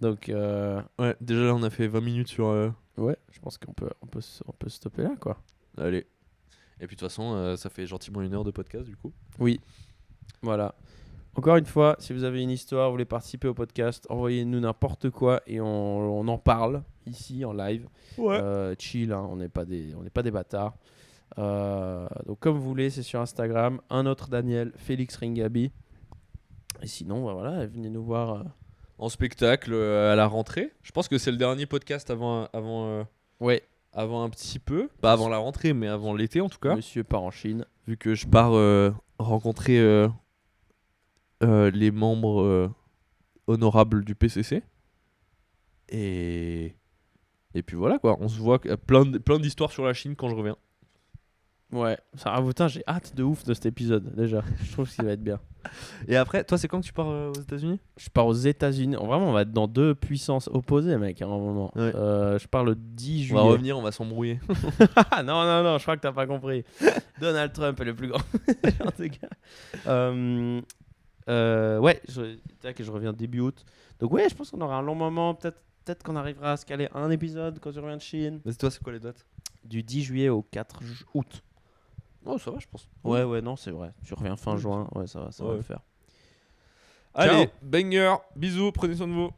Donc, Ouais, déjà là, on a fait 20 minutes sur. ouais, je pense qu'on peut stopper là quoi. Allez. Et puis de toute façon, ça fait gentiment 1 heure de podcast du coup. Oui. Voilà. Encore une fois, si vous avez une histoire, vous voulez participer au podcast, envoyez-nous n'importe quoi et on en parle ici en live. Chill, hein, on n'est pas des bâtards. Donc comme vous voulez, c'est sur Instagram. Un autre Daniel, Félix Ringabi. Et sinon, bah voilà, venez nous voir. En spectacle à la rentrée. Je pense que c'est le dernier podcast avant Ouais, un petit peu. Pas avant la rentrée, mais avant l'été en tout cas. Monsieur part en Chine. Vu que je pars rencontrer les membres honorables du PCC. Et puis voilà quoi. On se voit plein d'histoires sur la Chine quand je reviens. Ouais, ça putain, j'ai hâte de ouf de cet épisode déjà. Je trouve qu'il va être bien. Et après, toi, c'est quand que tu pars aux États-Unis? Je pars aux États-Unis. Vraiment, on va être dans 2 puissances opposées, mec, à un moment. Ouais. Je pars le 10 On juillet. va revenir, on va s'embrouiller. Ah non, je crois que t'as pas compris. Donald Trump est le plus grand. En tout cas. Ouais, je reviens début août. Donc, ouais, je pense qu'on aura un long moment. Peut-être qu'on arrivera à se caler un épisode quand je reviens de Chine. Mais toi, c'est quoi les dates? Du 10 juillet au 4 août. Oh, ça va, je pense. Ouais, non, c'est vrai. Tu reviens fin Oui. juin, ouais, ça va Ouais. le faire. Allez, Ciao. banger, bisous, prenez soin de vous.